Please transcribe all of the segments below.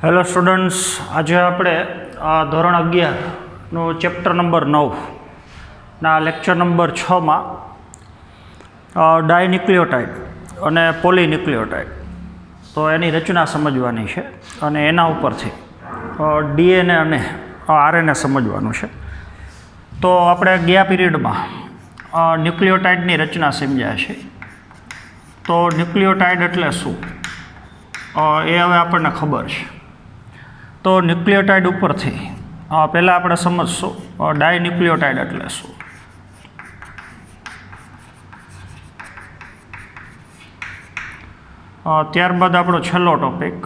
Hello students, આજે આપણે ધોરણ 11નું ચેપ્ટર નંબર 9ના લેક્ચર નંબર 6માં ડાયન્યુક્લિયોટાઇડ અને પોલીન્યુક્લિયોટાઇડ તો એની રચના સમજવાની છે અને એના ઉપરથી ડીએનએ અને આરએનએ સમજવાનું છે. તો આપણે ગયા પીરિયડમાં ન્યુક્લિયોટાઇડની રચના સમજ્યા છે. તો ન્યુક્લિયોટાઇડ એટલે શું એ હવે આપણને ખબર છે. તો ન્યુક્લિયોટાઇડ ઉપરથી પહેલાં આપણે સમજશું ડાયન્યુક્લિયોટાઇડ એટલે શું. ત્યારબાદ આપણો છેલ્લો ટોપિક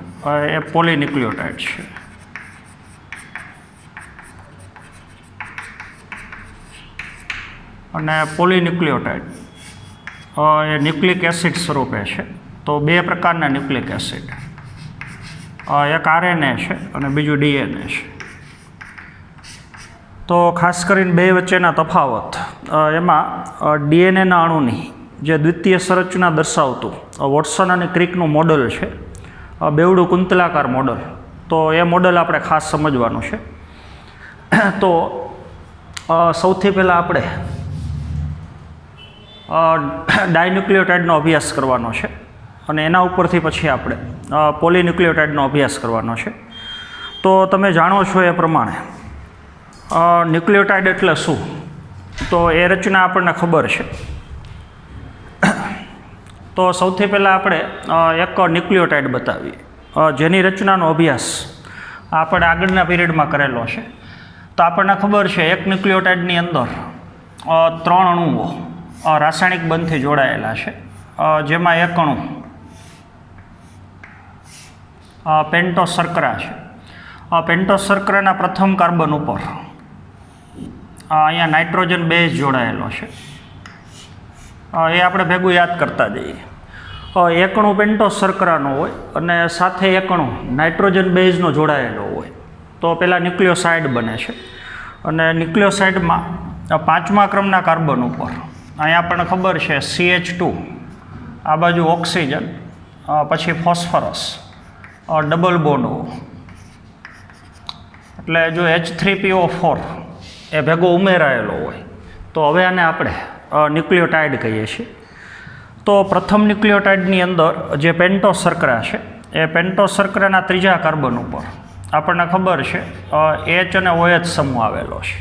એ પોલીન્યુક્લિયોટાઇડ છે. અને પોલીન્યુક્લિયોટાઇડ એ ન્યુક્લિક એસિડ સ્વરૂપે છે. તો બે પ્રકારના ન્યુક્લિક એસિડ, એક આરએનએ છે અને બીજું ડીએનએ છે. તો ખાસ કરીને બે વચ્ચેના તફાવત એમાં ડીએનએના અણુની જે દ્વિતીય સંરચના દર્શાવતું વોટસન અને ક્રિકનું મોડલ છે, બેવડું કુંતલાકાર મોડલ, તો એ મોડલ આપણે ખાસ સમજવાનું છે. તો સૌથી પહેલાં આપણે ડાયન્યુક્લિયોટાઇડનો અભ્યાસ કરવાનો છે અને એના ઉપરથી પછી આપણે પોલીન્યુક્લિયોટાઇડનો અભ્યાસ કરવાનો છે. તો તમે જાણો છો એ પ્રમાણે ન્યુક્લિયોટાઇડ એટલે શું, તો એ રચના આપણને ખબર છે. તો સૌથી પહેલાં આપણે એક ન્યુક્લિયોટાઇડ બતાવીએ જેની રચનાનો અભ્યાસ આપણે આગળના પીરિયડમાં કરેલો છે. તો આપણને ખબર છે એક ન્યુક્લિયોટાઇડની અંદર 3 અણુઓ રાસાયણિક બંધથી જોડાયેલા છે, જેમાં એક અણુ પેન્ટોસ શર્કરા છે. પેન્ટોસ શર્કરાના પ્રથમ કાર્બન ઉપર અહીંયા નાઇટ્રોજન બેઝ જોડાયેલો છે. એ આપણે ભેગું યાદ કરતા જઈએ. એક અણુ પેન્ટોસ શર્કરાનો હોય અને સાથે એક અણુ નાઇટ્રોજન બેઝનો જોડાયેલો હોય તો પહેલાં ન્યુક્લિયોસાઇડ બને છે. અને ન્યુક્લિયોસાઇડમાં 5મા ક્રમના કાર્બન ઉપર અહીંયા આપણને ખબર છે CH2, આ બાજુ ઓક્સિજન, પછી ફોસ્ફરસ, ડબલ બોન્ડ O, એટલે જો H3PO4 એ ભેગો ઉમેરાયેલો હોય તો હવે આને આપણે ન્યુક્લિયોટાઇડ કહીએ છીએ. તો પ્રથમ ન્યુક્લિયોટાઇડની અંદર જે પેન્ટોસ શર્કરા છે એ પેન્ટોસ શર્કરાના 3જા કાર્બન ઉપર આપણને ખબર છે H અને OH સમૂહ આવેલો છે.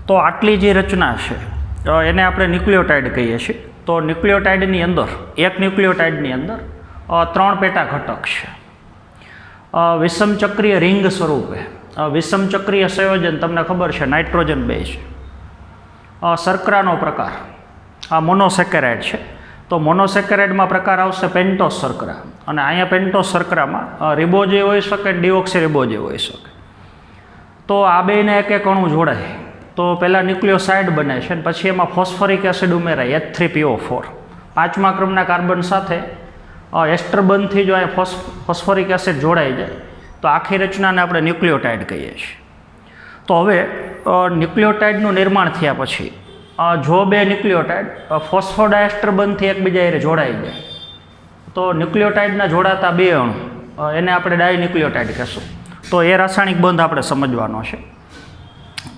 તો આટલી જે રચના છે એને આપણે ન્યુક્લિયોટાઇડ કહીએ છીએ. તો ન્યુક્લિયોટાઇડની અંદર એક ન્યુક્લિયોટાઇડની અંદર 3 પેટા ઘટક છે. વિષમચક્રીય રિંગ સ્વરૂપે વિષમચક્રીય સંયોજન તમને ખબર છે નાઇટ્રોજન બેઝ. શર્કરાનો પ્રકાર આ મોનોસેકેરાઇડ છે. તો મોનોસેકેરાઇડમાં પ્રકાર આવશે પેન્ટોસ શર્કરા, અને અહીંયા પેન્ટોસ શર્કરામાં રિબોઝે હોઈ શકે, ડિઓક્સી રિબોઝે હોઈ શકે. તો આ બેને એક એક અણુ જોડાય તો પહેલાં ન્યુક્લિયોસાઇડ બને છે, પછી એમાં ફોસ્ફરિક એસિડ ઉમેરાય H3PO4. 5મા ક્રમના કાર્બન સાથે એસ્ટર બંધથી જો આ ફોસ્ફરિક એસિડ જોડાઈ જાય તો આખી રચનાને આપણે ન્યુક્લિયોટાઇડ કહીએ છીએ. તો હવે ન્યુક્લિયોટાઇડનું નિર્માણ થયા પછી જો બે ન્યુક્લિયોટાઇડ ફોસ્ફોડાએસ્ટર બંધથી એકબીજા જોડાઈ જાય તો ન્યુક્લિયોટાઇડના જોડાતા બે અણુ એને આપણે ડાયન્યુક્લિયોટાઇડ કહીશું. તો એ રાસાયણિક બંધ આપણે સમજવાનો છે.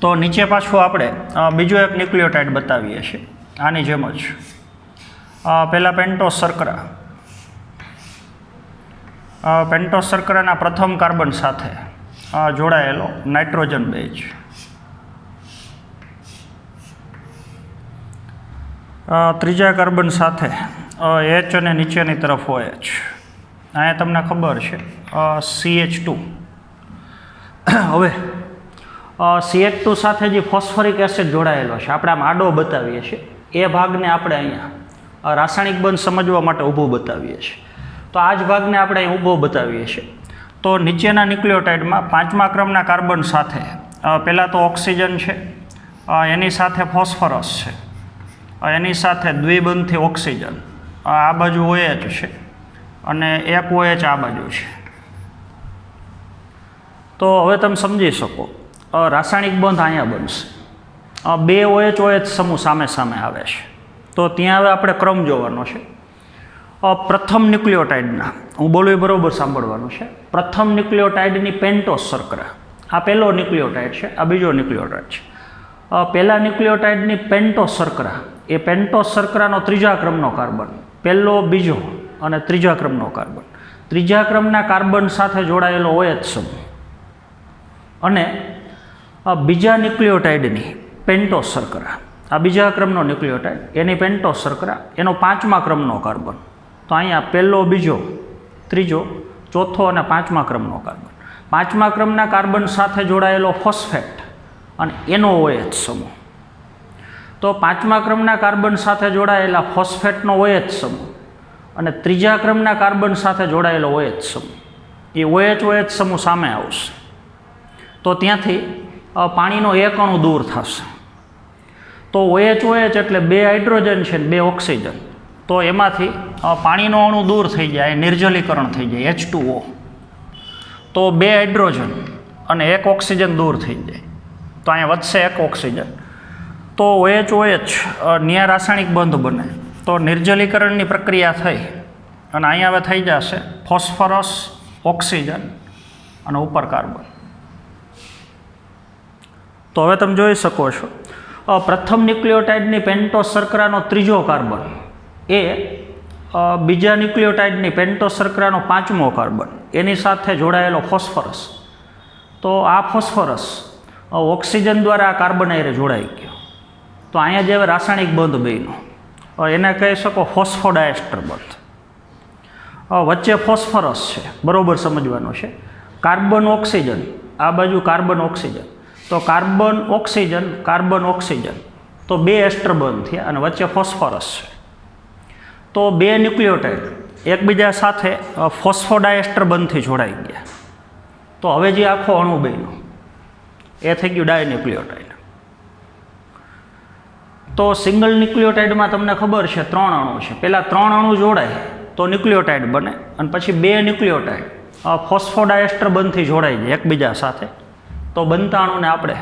તો નીચે પાછું આપણે બીજો એક ન્યુક્લિયોટાઇડ બતાવીએ છીએ આની જેમ જ. પહેલાં પેન્ટોસ શર્કરા, પેન્ટોસ શર્કરાના પ્રથમ કાર્બન સાથે જોડાયેલો નાઇટ્રોજન બેઝ, ત્રીજા કાર્બન સાથે H અને નીચેની તરફ OH. અહીંયા તમને ખબર છે CH2. હવે CH2 સાથે જે ફોસ્ફરિક એસિડ જોડાયેલો છે આપણે આમ આડો બતાવીએ છીએ, એ ભાગને આપણે અહીંયા રાસાયણિક બંધ સમજવા માટે ઊભો બતાવીએ છીએ. તો આ જ ભાગને આપણે અહીં ઊભો બતાવીએ છીએ. તો નીચેના ન્યુક્લિયોટાઇડમાં 5મા ક્રમના કાર્બન સાથે પહેલાં તો ઓક્સિજન છે, એની સાથે ફોસ્ફરસ છે, એની સાથે દ્વિબંધથી ઓક્સિજન, આ બાજુ OH છે અને એક OH આ બાજુ છે. તો હવે તમે સમજી શકો રાસાયણિક બંધ અહીંયા બનશે. બે OH સમૂહ સામે સામે આવે છે. તો ત્યાં હવે આપણે ક્રમ જોવાનો છે. પ્રથમ ન્યુક્લિયોટાઇડના, હું બોલું એ બરાબર સાંભળવાનું છે. પ્રથમ ન્યુક્લિયોટાઇડની પેન્ટોસ શર્કરા, આ પહેલો ન્યુક્લિયોટાઇડ છે, આ બીજો ન્યુક્લિયોટાઇડ છે. પહેલા ન્યુક્લિયોટાઇડની પેન્ટોસ શર્કરા, એ પેન્ટોસ શર્કરાનો ત્રીજા ક્રમનો કાર્બન, પહેલો, બીજો અને ત્રીજા ક્રમનો કાર્બન. ત્રીજા ક્રમના કાર્બન સાથે જોડાયેલો OH સમૂહ અને બીજા ન્યુક્લિયોટાઇડની પેન્ટોસ શર્કરા, આ બીજા ક્રમનો ન્યુક્લિયોટાઇડ, એની પેન્ટોસ શર્કરા, એનો પાંચમા ક્રમનો કાર્બન. તો અહીંયા પહેલો, બીજો, ત્રીજો, ચોથો અને પાંચમા ક્રમનો કાર્બન. પાંચમા ક્રમના કાર્બન સાથે જોડાયેલો ફોસ્ફેટ અને એનો OH સમૂહ. તો પાંચમા ક્રમના કાર્બન સાથે જોડાયેલા ફોસ્ફેટનો OH સમૂહ અને ત્રીજા ક્રમના કાર્બન સાથે જોડાયેલો OH સમૂહ, એ OH સમૂહ સામે આવશે. તો ત્યાંથી પાણીનો એક અણુ દૂર થશે. તો OH એટલે બે હાઇડ્રોજન છે ને બે ઓક્સિજન. તો એમાંથી પાણીનો અણુ દૂર થઈ જાય, નિર્જલીકરણ થઈ જાય, H2O. તો બે હાઇડ્રોજન અને એક ઓક્સિજન દૂર થઈ જાય, તો અહીંયા વધશે એક ઓક્સિજન. તો OH ન્યા રાસાયણિક બંધ બને. તો નિર્જલીકરણની પ્રક્રિયા થઈ અને અહીંયા હવે થઈ જશે ફોસ્ફરસ, ઓક્સિજન અને ઉપર કાર્બન. તો હવે તમે જોઈ શકો છો, પ્રથમ ન્યુક્લિયોટાઇડની પેન્ટોસ શર્કરાનો ત્રીજો કાર્બન એ બીજા ન્યુક્લિયોટાઇડની પેન્ટોસ શર્કરાનો પાંચમો કાર્બન, એની સાથે જોડાયેલો ફોસ્ફરસ. તો આ ફોસ્ફરસ ઓક્સિજન દ્વારા આ કાર્બન હારે જોડાઈ ગયો. તો અહીંયા જે રાસાયણિક બંધ બન્યો એને કહી શકો ફોસ્ફોડાએસ્ટર બંધ. વચ્ચે ફોસ્ફરસ છે, બરાબર સમજવાનું છે. કાર્બન ઓક્સિજન, આ બાજુ કાર્બન ઓક્સિજન. તો કાર્બન ઓક્સિજન, તો બે એસ્ટર બંધ થયા અને વચ્ચે ફોસ્ફરસ છે. તો બે ન્યુક્લિયોટાઇડ એકબીજા સાથે ફોસ્ફોડાએસ્ટર બંધથી જોડાઈ ગયા. તો હવે જે આખો અણુ બન્યો એ થઈ ગયું ડાયન્યુક્લિયોટાઇડ. તો સિંગલ ન્યુક્લિયોટાઇડમાં તમને ખબર છે 3 અણુ છે. પહેલાં 3 અણુ જોડાય તો ન્યુક્લિયોટાઇડ બને અને પછી બે ન્યુક્લિયોટાઇડ ફોસ્ફોડાએસ્ટર બંધથી જોડાઈ જાય એકબીજા સાથે, તો બનતા અણુને આપણે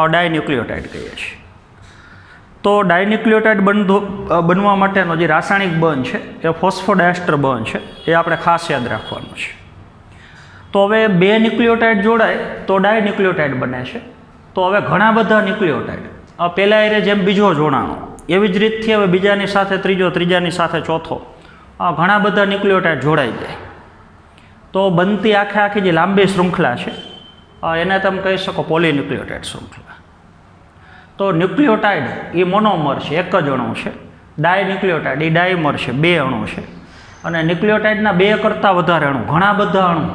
ડાયન્યુક્લિયોટાઇડ કહીએ છીએ. તો ડાયન્યુક્લિયોટાઇડ બનવા માટેનો જે રાસાયણિક બંધ છે એ ફોસ્ફોડાએસ્ટર બંધ છે, એ આપણે ખાસ યાદ રાખવાનું છે. તો હવે બે ન્યુક્લિયોટાઇડ જોડાય તો ડાયન્યુક્લિયોટાઇડ બને છે. તો હવે ઘણા બધા ન્યુક્લિયોટાઇડ, પહેલાં એરે જેમ બીજો જોડાણો, એવી જ રીતથી હવે બીજાની સાથે ત્રીજો, ત્રીજાની સાથે ચોથો, ઘણા બધા ન્યુક્લિયોટાઇડ જોડાઈ જાય. તો બનતી આખી જે લાંબી શૃંખલા છે એને તમે કહી શકો પોલીન્યુક્લિયોટાઇડ શૃંખલા. તો ન્યુક્લિયોટાઇડ એ મોનોમર છે, એક જ અણુ છે. ડાયન્યુક્લિયોટાઇડ એ ડાયમર છે, બે અણુ છે. અને ન્યુક્લિયોટાઇડના બે કરતાં વધારે અણુ, ઘણા બધા અણુ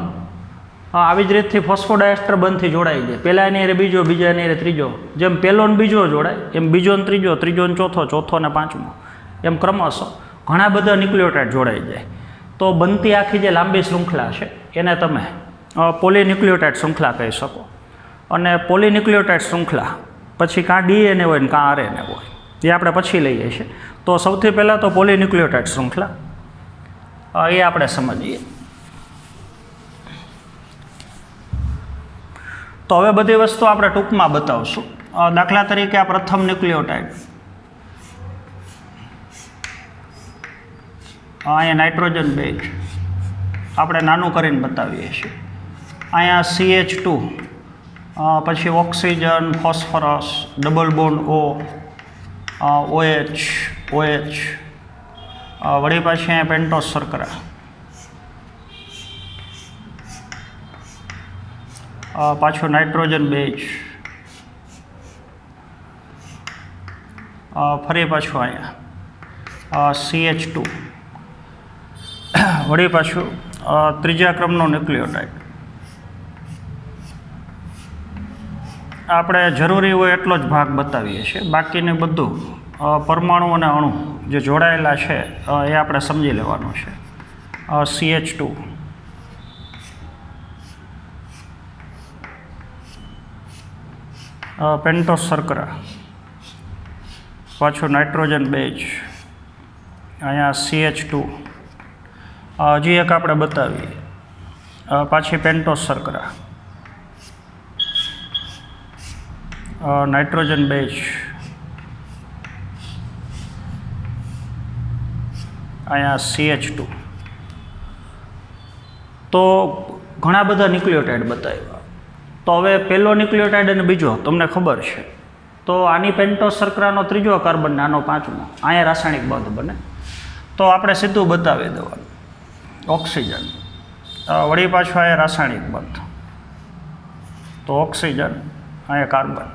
આવી જ રીતથી ફોસ્ફોડાએસ્ટર બંધથી જોડાઈ જાય. પહેલાં એની બીજો, બીજાની એરે ત્રીજો, જેમ પહેલો ને બીજો જોડાય એમ બીજો ને ત્રીજો, ત્રીજો ને ચોથો, ચોથો ને પાંચમો, એમ ક્રમશઃ ઘણા બધા ન્યુક્લિયોટાઇડ જોડાઈ જાય. તો બનતી આખી જે લાંબી શૃંખલા છે એને તમે પોલીન્યુક્લિયોટાઇડ શૃંખલા કહી શકો. અને પોલીન્યુક્લિયોટાઇડ શૃંખલા પછી કાં DNA હોય ને કાં RNA હોય, એ આપણે પછી લઈએ છીએ. તો સૌથી પહેલાં તો પોલીન્યુક્લિયોટાઇડ શૃંખલા એ આપણે સમજીએ. તો હવે બધી વસ્તુ આપણે ટૂંકમાં બતાવશું. દાખલા તરીકે આ પ્રથમ ન્યુક્લિયોટાઇડ, અહીંયા નાઇટ્રોજન બેઝ આપણે નાનું કરીને બતાવીએ છીએ. અહીંયા CH2, પછી oxygen, phosphorus, double bond OH, વળી પાછી અહીંયા પેન્ટોસ શર્કરા, પાછું નાઇટ્રોજન બેઝ, ફરી પાછું અહીંયા CH2, વળી પાછું ત્રીજા ક્રમનો ન્યુક્લિયોટાઇડ. આપણે જરૂરી હોય એટલો જ ભાગ બતાવીએ છીએ, બાકીને બધું પરમાણુ અને અણુ જે જોડાયેલા છે એ આપણે સમજી લેવાનું છે. CH2, પેન્ટોસ શર્કરા, પાછું નાઇટ્રોજન બેઝ, અહીંયા CH2, હજી એક આપણે બતાવીએ, પાછી પેન્ટોસ શર્કરા, નાઇટ્રોજન બેઝ, અહીંયા CH2. તો ઘણા બધા ન્યુક્લિયોટાઇડ બતાવ્યા. તો હવે પહેલો ન્યુક્લિયોટાઇડ અને બીજો તમને ખબર છે. તો આની પેન્ટોસ શર્કરાનો ત્રીજો કાર્બન ને આનો પાંચમો, અહીંયા રાસાયણિક બંધ બને. તો આપણે સીધું બતાવી દેવાનું. ઓક્સિજન, વળી પાછું અહીંયા રાસાયણિક બંધ, તો ઓક્સિજન, અહીંયા કાર્બન.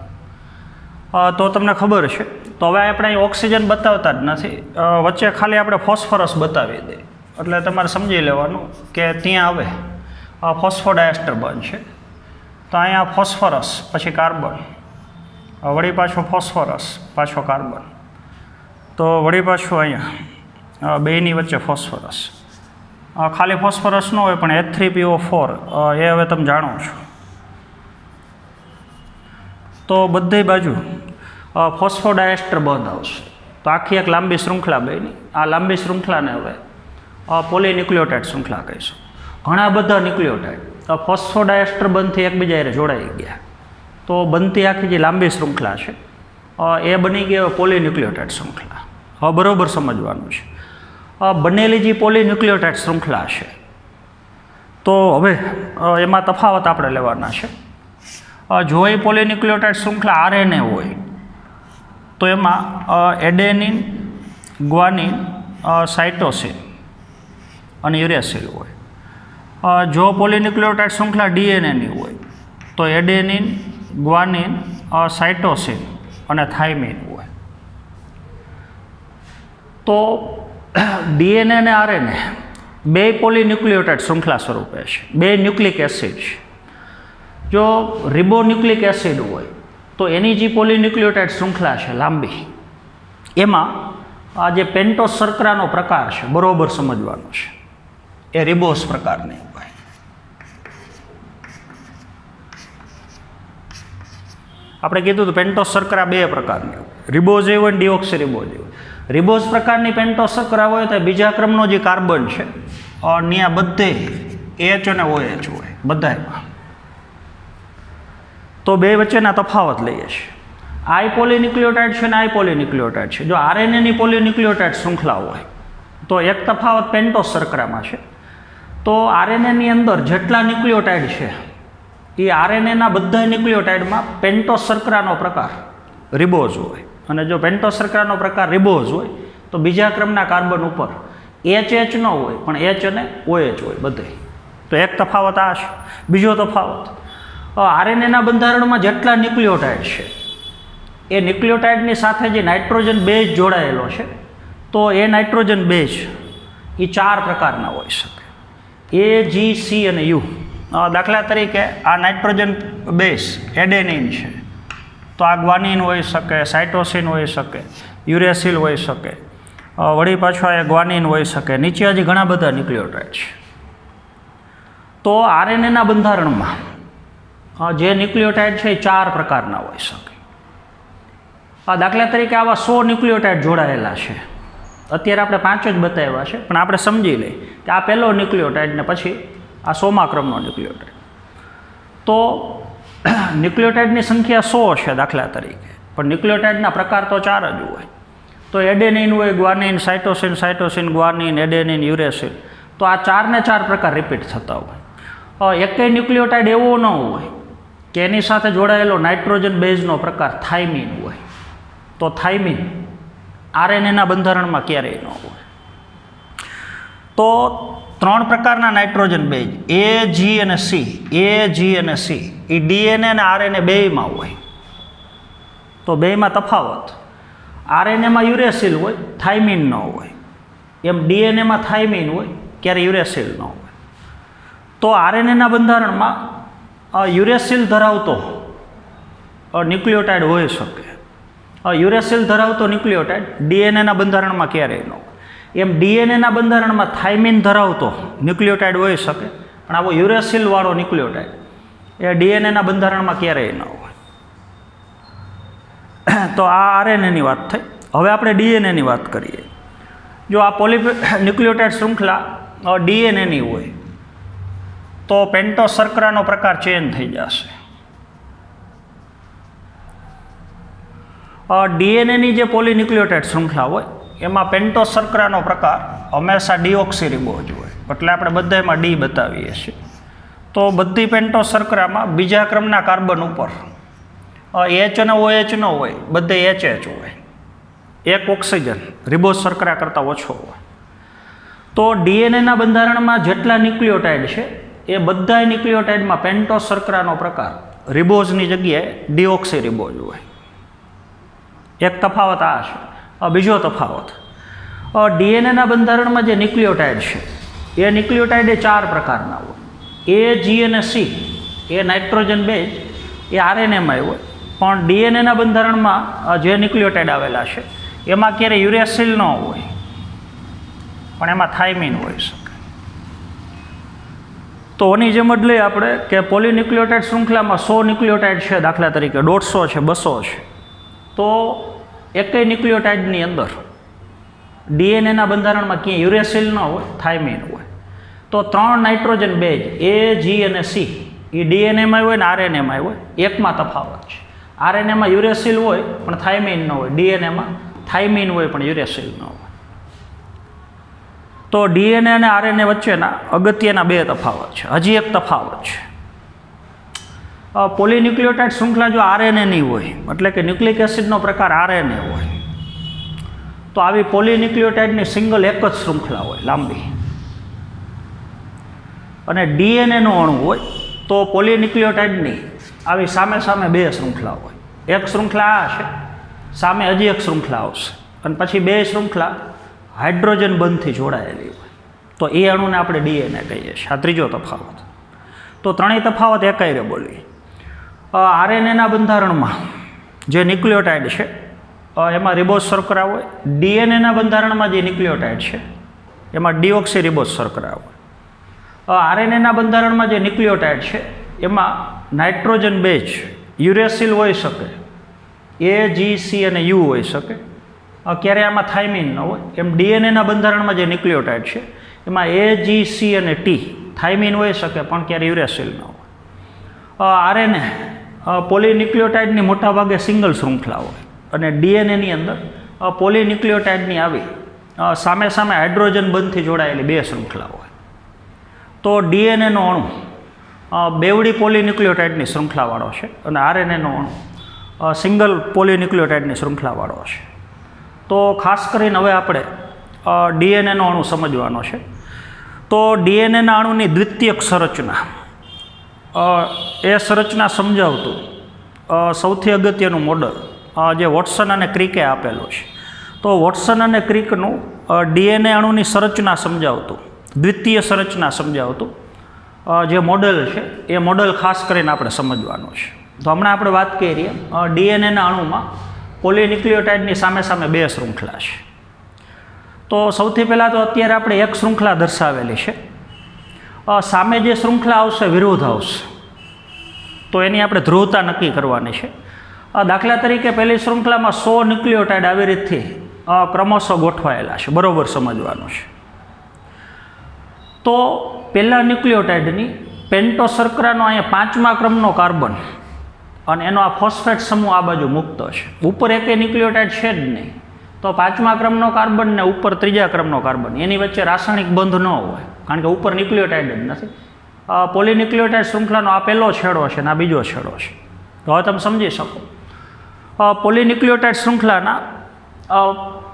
તો તમને ખબર છે. તો હવે આપણે અહીં ઓક્સિજન બતાવતા જ નથી, વચ્ચે ખાલી આપણે ફોસ્ફરસ બતાવી દઈએ. એટલે તમારે સમજી લેવાનું કે ત્યાં હવે ફોસ્ફોડાયસ્ટર બંધ છે. તો અહીંયા ફોસ્ફરસ પછી કાર્બન, વળી પાછો ફોસ્ફરસ પાછો કાર્બન, તો વળી પાછું અહીંયા બેની વચ્ચે ફોસ્ફરસ. ખાલી ફોસ્ફરસ ન હોય પણ H3PO4 એ હવે તમે જાણો છો. તો બધી બાજુ ફોસ્ફોડાયસ્ટર બંધ આવશે. તો આખી એક લાંબી શૃંખલા બની. આ લાંબી શૃંખલાને હવે પોલીન્યુક્લિયોટાઇડ શૃંખલા કહીશું. ઘણા બધા ન્યુક્લિયોટાઇડ ફોસ્ફોડાયસ્ટર બંધથી એકબીજા જોડાઈ ગયા. તો બનતી આખી જે લાંબી શૃંખલા છે એ બની ગઈ પોલીન્યુક્લિયોટાઇડ શૃંખલા. હવે બરાબર સમજવાનું છે. બનેલી જે પોલીન્યુક્લિયોટાઇડ શૃંખલા છે તો હવે એમાં તફાવત આપણે લેવાના છે. જો એ પોલીન્યુક્લિયોટાઇડ શૃંખલા RNA હોય તો એમાં એડેનિન, ગ્વાનિન, સાઇટોસિન અને યુરેસિલ હોય. જો પોલીન્યુક્લિયોટાઇડ શૃંખલા DNAની હોય તો એડેનિન, ગ્વાનિન, સાઇટોસિન અને થાઇમિન હોય. તો DNA અને RNA બે પોલીન્યુક્લિયોટાઇડ શૃંખલા સ્વરૂપે છે, બે ન્યુક્લિક એસિડ છે. જો રિબોન્યુક્લિક એસિડ હોય તો એની જે પોલીન્યુક્લિયોટાઇડ શૃંખલા છે લાંબી, એમાં આ જે પેન્ટોસ શર્કરાનો પ્રકાર છે બરોબર સમજવાનો છે, એ રિબોસ પ્રકારની હોય. આપણે કીધું તો પેન્ટોસ શર્કરા બે પ્રકારની હોય, રિબોઝ હોય, ડિઓક્સી રિબોઝ હોય. રિબોઝ પ્રકારની પેન્ટોસ શર્કરા હોય તો બીજા ક્રમનો જે કાર્બન છે ત્યાં બધે H અને OH હોય બધામાં. તો બે વચ્ચેના તફાવત લઈએ છીએ. આ પોલીન્યુક્લિયોટાઇડ છે ને આ પોલીન્યુક્લિયોટાઇડ છે. જો RNAની પોલીન્યુક્લિયોટાઇડ શૃંખલા હોય તો એક તફાવત પેન્ટોસ શર્કરામાં છે. તો RNAની અંદર જેટલા ન્યુક્લિયોટાઇડ છે એ RNAના બધા ન્યુક્લિયોટાઇડમાં પેન્ટોસ શર્કરાનો પ્રકાર રિબોઝ હોય. અને જો પેન્ટોસ શર્કરાનો પ્રકાર રિબોઝ હોય તો બીજા ક્રમના કાર્બન ઉપર HH ન હોય પણ H અને OH હોય બધે. તો એક તફાવત આ છે. બીજો તફાવત, RNAના બંધારણમાં જેટલા ન્યુક્લિયોટાઇડ છે એ ન્યુક્લિયોટાઇડની સાથે જે નાઇટ્રોજન બેઝ જોડાયેલો છે તો એ નાઇટ્રોજન બેઝ એ 4 પ્રકારના હોઈ શકે, A, G, C અને U. દાખલા તરીકે આ નાઇટ્રોજન બેઝ એડેનિન છે તો આ ગ્વાનિન હોઈ શકે, સાઇટોસિન હોઈ શકે, યુરેસિલ હોઈ શકે, વળી પાછો આ ગ્વાનિન હોઈ શકે. નીચે હજી ઘણા બધા ન્યુક્લિયોટાઇડ છે. તો RNAના બંધારણમાં જે ન્યુક્લિયોટાઇડ છે એ 4 પ્રકારના હોઈ શકે. દાખલા તરીકે આવા 100 ન્યુક્લિયોટાઇડ જોડાયેલા છે. અત્યારે આપણે 5 જ બતાવ્યા છે પણ આપણે સમજી લઈએ કે આ પહેલો ન્યુક્લિયોટાઇડ ને પછી આ 100મા ક્રમનો ન્યુક્લિયોટાઇડ. તો ન્યુક્લિયોટાઇડની સંખ્યા 100 છે દાખલા તરીકે, પણ ન્યુક્લિયોટાઇડના પ્રકાર તો 4 જ હોય. તો એડેનિન હોય, guanine, cytosine, cytosine, guanine, adenine, uracil. તો આ 4 ને 4 પ્રકાર રિપીટ થતા હોય. એકેય ન્યુક્લિયોટાઇડ એવો ન હોય કે એની સાથે જોડાયેલો નાઇટ્રોજન બેઝનો પ્રકાર થાઇમિન હોય. તો થાઇમિન RNAના બંધારણમાં ક્યારેય ન હોય. તો 3 પ્રકારના નાઇટ્રોજન બેઝ A, G અને C, A, G અને C એ DNA અને RNA બેયમાં હોય. તો બેયમાં તફાવત, RNAમાં યુરેસિલ હોય, થાઇમિન ન હોય. એમ DNAમાં થાઇમિન હોય, ક્યારે યુરેસિલ ન હોય. તો RNAના બંધારણમાં યુરેસિલ ધરાવતો ન્યુક્લિયોટાઇડ હોઈ શકે. યુરેસિલ ધરાવતો ન્યુક્લિયોટાઇડ DNAના બંધારણમાં ક્યારેય ન હોય. એમ DNAના બંધારણમાં થાઇમિન ધરાવતો ન્યુક્લિયોટાઇડ હોઈ શકે પણ આવો યુરેસિલવાળો ન્યુક્લિયોટાઇડ એ DNAના બંધારણમાં ક્યારેય ન હોય. તો આ RNAની વાત થઈ. હવે આપણે DNAની વાત કરીએ. જો આ ન્યુક્લિયોટાઇડ શૃંખલા DNAની હોય તો પેન્ટોસ શર્કરાનો પ્રકાર ચેન્જ થઈ જશે. DNAની જે પોલીન્યુક્લિયોટાઇડ શૃંખલા હોય એમાં પેન્ટોસ શર્કરાનો પ્રકાર હંમેશા ડીઓક્સીરિબોઝ હોય, એટલે આપણે બધામાં ડી બતાવીએ છીએ. તો બધી પેન્ટોસ શર્કરામાં બીજા ક્રમના કાર્બન ઉપર એચ અને OH ન હોય, બધે HH હોય. એક ઓક્સિજન રિબોઝ શર્કરા કરતાં ઓછો હોય. તો ડીએનએના બંધારણમાં જેટલા ન્યુક્લિયોટાઇડ છે એ બધા ન્યુક્લિયોટાઇડમાં પેન્ટોસ શર્કરાનો પ્રકાર રિબોઝની જગ્યાએ ડીઓક્સીરિબોઝ હોય. એક તફાવત આ છે. બીજો તફાવત, ડીએનએના બંધારણમાં જે ન્યુક્લિયોટાઇડ છે એ ન્યુક્લિયોટાઇડ એ 4 પ્રકારના હોય. A, G અને C એ નાઇટ્રોજન બેઝ એ આરએનએમાં હોય, પણ ડીએનએના બંધારણમાં જે ન્યુક્લિયોટાઇડ આવેલા છે એમાં ક્યારેય યુરેસિલ ન હોય, પણ એમાં થાઇમિન હોઈ શકે. તો આની જેમ જ લઈએ આપણે કે પોલીન્યુક્લિયોટાઇડ શૃંખલામાં 100 ન્યુક્લિયોટાઇડ છે, દાખલા તરીકે 150 છે, 200 છે. તો એકેય ન્યુક્લિયોટાઇડની અંદર ડીએનએના બંધારણમાં ક્યાંય યુરેસિલ ન હોય, થાઇમિન હોય. તો 3 નાઇટ્રોજન બેઝ A, G અને C એ ડીએનએમાં હોય ને આરએનએમાં હોય. એકમાં તફાવત છે. આરએનએમાં યુરેસિલ હોય પણ થાઇમિન ન હોય, ડીએનએમાં થાઇમિન હોય પણ યુરેસિલ ન હોય. તો ડીએનએ અને આરએનએ વચ્ચેના અગત્યના 2 તફાવત છે. હજી એક તફાવત છે. પોલીન્યુક્લિયોટાઇડ શૃંખલા જો આરએનએની હોય, એટલે કે ન્યુક્લિક એસિડનો પ્રકાર આરએનએ હોય, તો આવી પોલીન્યુક્લિયોટાઇડની સિંગલ એક જ શૃંખલા હોય, લાંબી. અને ડીએનએનો અણુ હોય તો પોલીન્યુક્લિયોટાઇડની આવી સામે સામે 2 શૃંખલા હોય. એક શૃંખલા આ છે, સામે હજી એક શૃંખલા આવશે, અને પછી 2 શૃંખલા હાઇડ્રોજન બંધથી જોડાયેલી હોય. તો એ અણુને આપણે ડીએનએ કહીએ છીએ. આ ત્રીજો તફાવત. તો ત્રણેય તફાવત એકાયરે બોલીએ. આરએનએના બંધારણમાં જે ન્યુક્લિયોટાઇડ છે એમાં રિબોઝ શર્કરા હોય. ડીએનએના બંધારણમાં જે ન્યુક્લિયોટાઇડ છે એમાં ડીઓક્સીરિબોઝ શર્કરા હોય. આરએનએના બંધારણમાં જે ન્યુક્લિયોટાઇડ છે એમાં નાઇટ્રોજન બેઝ યુરેસિલ હોઈ શકે, A, G, C અને U હોઈ શકે, ક્યારે આમાં થાઇમિન ન હોય. એમ ડીએનએના બંધારણમાં જે ન્યુક્લિયોટાઇડ છે એમાં A, G, C અને T થાઇમિન હોઈ શકે, પણ ક્યારે યુરેસિલ ન હોય. આરએનએ પોલીન્યુક્લિયોટાઇડની મોટાભાગે સિંગલ શૃંખલા હોય, અને ડીએનએની અંદર પોલીન્યુક્લિયોટાઇડની આવી સામે સામે હાઇડ્રોજન બંધથી જોડાયેલી 2 શૃંખલા હોય. તો ડીએનએનો અણુ બેવડી પોલીન્યુક્લિયોટાઇડની શૃંખલાવાળો છે, અને આરએનએનો અણુ સિંગલ પોલીન્યુક્લિયોટાઇડની શૃંખલાવાળો છે. તો ખાસ કરીને હવે આપણે ડીએનએનો અણુ સમજવાનો છે. તો ડીએનએના અણુની દ્વિતીયક સંરચના, એ સંરચના સમજાવતું સૌથી અગત્યનું મોડલ જે વોટસન અને ક્રિકે આપેલું છે. તો વોટસન અને ક્રિકનું ડીએનએ અણુની સંરચના સમજાવતું, દ્વિતીય સંરચના સમજાવતું જે મોડલ છે એ મોડલ ખાસ કરીને આપણે સમજવાનું છે. તો હમણાં આપણે વાત કરીએ ડીએનએના અણુમાં પોલીન્યુક્લિયોટાઇડની સામે સામે 2 શૃંખલા છે. તો સૌથી પહેલાં તો અત્યારે આપણે એક શૃંખલા દર્શાવેલી છે. સામે જે શૃંખલા આવશે વિરોધ આવશે, તો એની આપણે ધ્રુવતા નક્કી કરવાની છે. દાખલા તરીકે પહેલી શૃંખલામાં 100 ન્યુક્લિયોટાઇડ આવી રીતથી ક્રમશઃ ગોઠવાયેલા છે, બરાબર સમજવાનું છે. તો પહેલા ન્યુક્લિયોટાઇડની પેન્ટોસ શર્કરાનો અહીંયા 5મા ક્રમનો કાર્બન અને એનો આ ફોસ્ફેટ સમૂહ આ બાજુ મુક્ત છે. ઉપર એકેય ન્યુક્લિયોટાઇડ છે જ નહીં. તો 5મા ક્રમનો કાર્બન ને ઉપર 3જા ક્રમનો કાર્બન, એની વચ્ચે રાસાયણિક બંધ ન હોય, કારણ કે ઉપર ન્યુક્લિયોટાઇડ જ નથી. પોલીન્યુક્લિયોટાઇડ શૃંખલાનો આ પહેલો છેડો છે અને આ બીજો છેડો છે. તો હવે તમે સમજી શકો. પોલીન્યુક્લિયોટાઇડ શૃંખલાના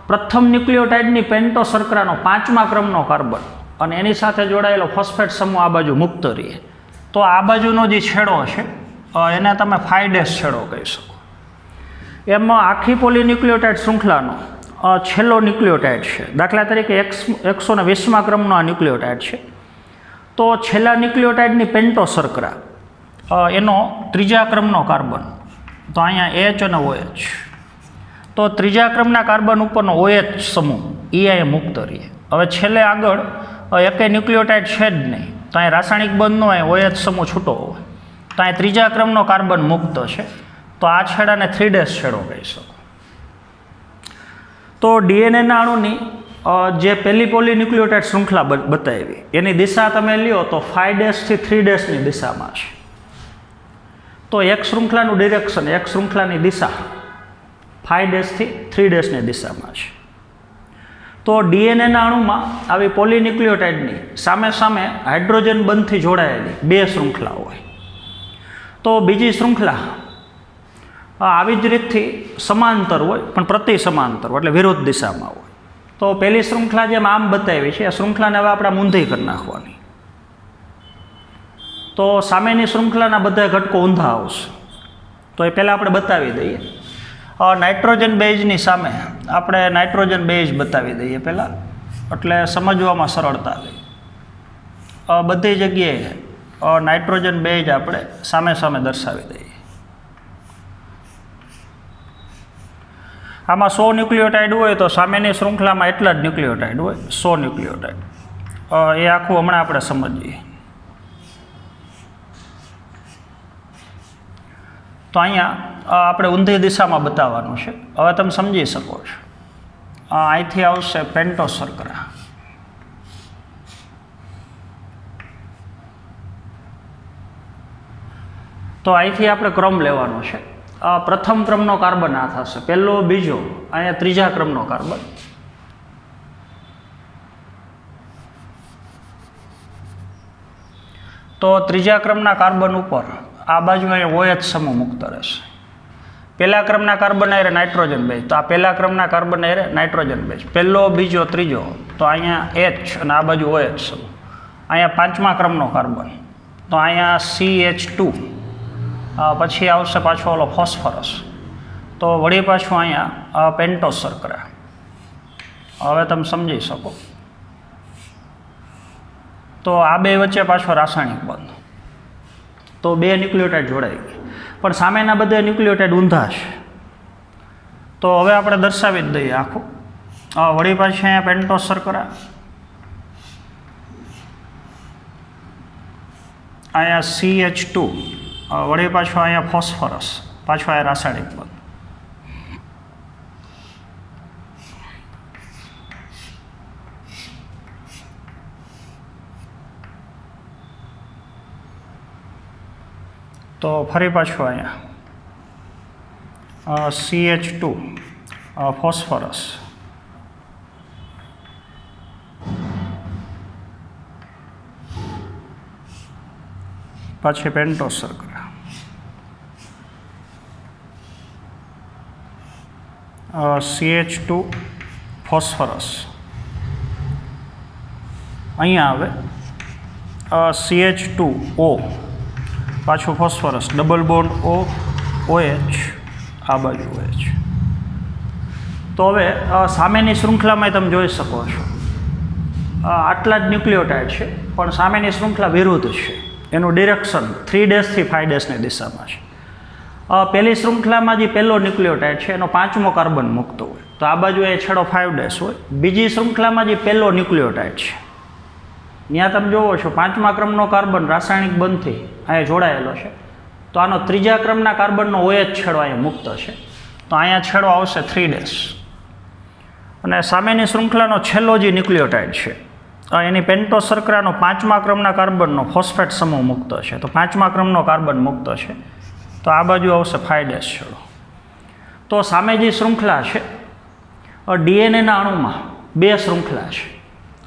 પ્રથમ ન્યુક્લિયોટાઇડની પેન્ટોસ શર્કરાનો 5મા ક્રમનો કાર્બન અને એની સાથે જોડાયેલો ફોસ્ફેટ સમૂહ આ બાજુ મુક્ત રહે. તો આ બાજુનો જે છેડો છે એને તમે 5' છેડો કહી શકો. એમાં આખી પોલીન્યુક્લિયોટાઇડ શૃંખલાનો છેલ્લો ન્યુક્લિયોટાઇડ છે. દાખલા તરીકે 120મા ક્રમનો આ ન્યુક્લિયોટાઇડ છે. તો છેલ્લા ન્યુક્લિયોટાઇડની પેન્ટોસ શર્કરા એનો 3જા ક્રમનો કાર્બન, તો અહીંયા H અને OH. તો 3જા ક્રમના કાર્બન ઉપરનો OH સમૂહ એ અહીંયા મુક્ત રહે. હવે છેલ્લે આગળ એકેય ન્યુક્લિયોટાઇડ છે જ નહીં, તો અહીં રાસાયણિક બંધ ન હોય, OH સમૂહ છૂટો હોય, તો અહીં 3જા ક્રમનો કાર્બન મુક્ત છે. તો આ છેડાને 3' છેડો કહી શકો. તો ડીએનએના અણુની જે પહેલી પોલીન્યુક્લિયોટાઇડ શૃંખલા બતાવી એની દિશા તમે લ્યો તો 5' થી 3' દિશામાં છે. તો એક શૃંખલાનું ડિરેક્શન, એક શૃંખલાની દિશા 5' થી 3' દિશામાં છે. તો ડીએનએના અણુમાં આવી પોલીન્યુક્લિયોટાઇડની સામે સામે હાઇડ્રોજન બંધથી જોડાયેલી બે શૃંખલા હોય. તો બીજી શૃંખલા આવી જ રીતથી સમાંતર હોય પણ પ્રતિ સમાંતર હોય, એટલે વિરુદ્ધ દિશામાં હોય. તો પહેલી શૃંખલા જેમ આમ બતાવી છે, આ શૃંખલાને હવે આપણે ઊંધી કરી નાખવાની. તો સામેની શૃંખલાના બધા ઘટકો ઊંધા આવશે. તો એ પહેલાં આપણે બતાવી દઈએ. નાઇટ્રોજન બેઝની સામે આપણે નાઇટ્રોજન બેઝ બતાવી દઈએ પહેલાં, એટલે સમજવામાં સરળતા રહે. બધી જગ્યાએ નાઇટ્રોજન બેઝ આપણે સામે સામે દર્શાવી દઈએ. આમાં 100 ન્યુક્લિયોટાઇડ હોય તો સામેની શૃંખલામાં એટલા જ ન્યુક્લિયોટાઇડ હોય, 100 ન્યુક્લિયોટાઇડ. એ આખું હમણાં આપણે સમજીએ. તો અહીંયા આપણે ઊંધી દિશામાં બતાવવાનું છે. હવે તમે સમજી શકો છો. અહીંથી આવશે પેન્ટોસ શર્કરા. તો અહીંથી આપણે ક્રમ લેવાનો છે. પ્રથમ ક્રમનો કાર્બન આ થશે, પહેલો, બીજો, અહીંયા ત્રીજા ક્રમનો કાર્બન. તો ત્રીજા ક્રમના કાર્બન ઉપર આ બાજુ અહીંયા OH સમૂહ મુક્ત રહેશે. પહેલા ક્રમના કાર્બન હારે નાઇટ્રોજન બેઝ, તો આ પહેલા ક્રમના કાર્બન હારે નાઇટ્રોજન બેઝ, પહેલો, બીજો, ત્રીજો, તો અહીંયા H અને આ બાજુ OH સમૂહ. અહીંયા પાંચમા ક્રમનો કાર્બન, તો અહીંયા CH2, પછી આવશે પાછો ઓલો ફોસ્ફરસ. તો વળી પાછું અહીંયા પેન્ટોસ શર્કરા. હવે તમે સમજી શકો. તો આ બે વચ્ચે પાછો રાસાયણિક બંધ. તો બે ન્યુક્લિયોટાઇડ જોડાઈ ગઈ, પણ સામેના બધા ન્યુક્લિયોટાઇડ ઊંધા છે. તો હવે આપણે દર્શાવી જ દઈએ આખું. વળી પાછી અહીંયા પેન્ટોસ શર્કરા, અહીંયા CH2, વળી પાછું અહીંયા ફોસ્ફરસ, પાછું અહીંયા રાસાયણિક બંધ. તો ફરી પાછું અહીંયા CH2 ફોસ્ફરસ, પછી પેન્ટોસ શર્કરા, CH2 ફોસ્ફરસ, અહીંયા આવે CH2O, પાછું ફોસ્ફરસ, ડબલ બોન્ડ OH, આ બાજુ OH. તો હવે સામેની શૃંખલામાં તમે જોઈ શકો છો આટલા જ ન્યુક્લિયોટાઇડ છે, પણ સામેની શૃંખલા વિરુદ્ધ છે. એનું ડિરેક્શન 3' થી 5' દિશામાં છે. પહેલી શૃંખલામાં જે પહેલો ન્યુક્લિયોટાઇડ છે એનો પાંચમો કાર્બન મુક્ત હોય, તો આ બાજુ એ છેડો 5' હોય. બીજી શૃંખલામાં જે પહેલો ન્યુક્લિયોટાઇડ છે ત્યાં તમે જોવો છો પાંચમા ક્રમનો કાર્બન રાસાયણિક બંધથી અહીંયા જોડાયેલો છે. તો આનો ત્રીજા ક્રમના કાર્બનનો OH છેડો અહીંયા મુક્ત છે, તો અહીંયા છેડો આવશે 3'. અને સામેની શૃંખલાનો છેલ્લો જે ન્યુક્લિયોટાઇડ છે એની પેન્ટોસ શર્કરાનો પાંચમા ક્રમના કાર્બનનો ફોસ્ફેટ સમૂહ મુક્ત છે, તો પાંચમા ક્રમનો કાર્બન મુક્ત છે. તો આ બાજુ આવશે 5' છેડો. તો સામે જે શૃંખલા છે ડીએનએના અણુમાં બે શૃંખલા છે,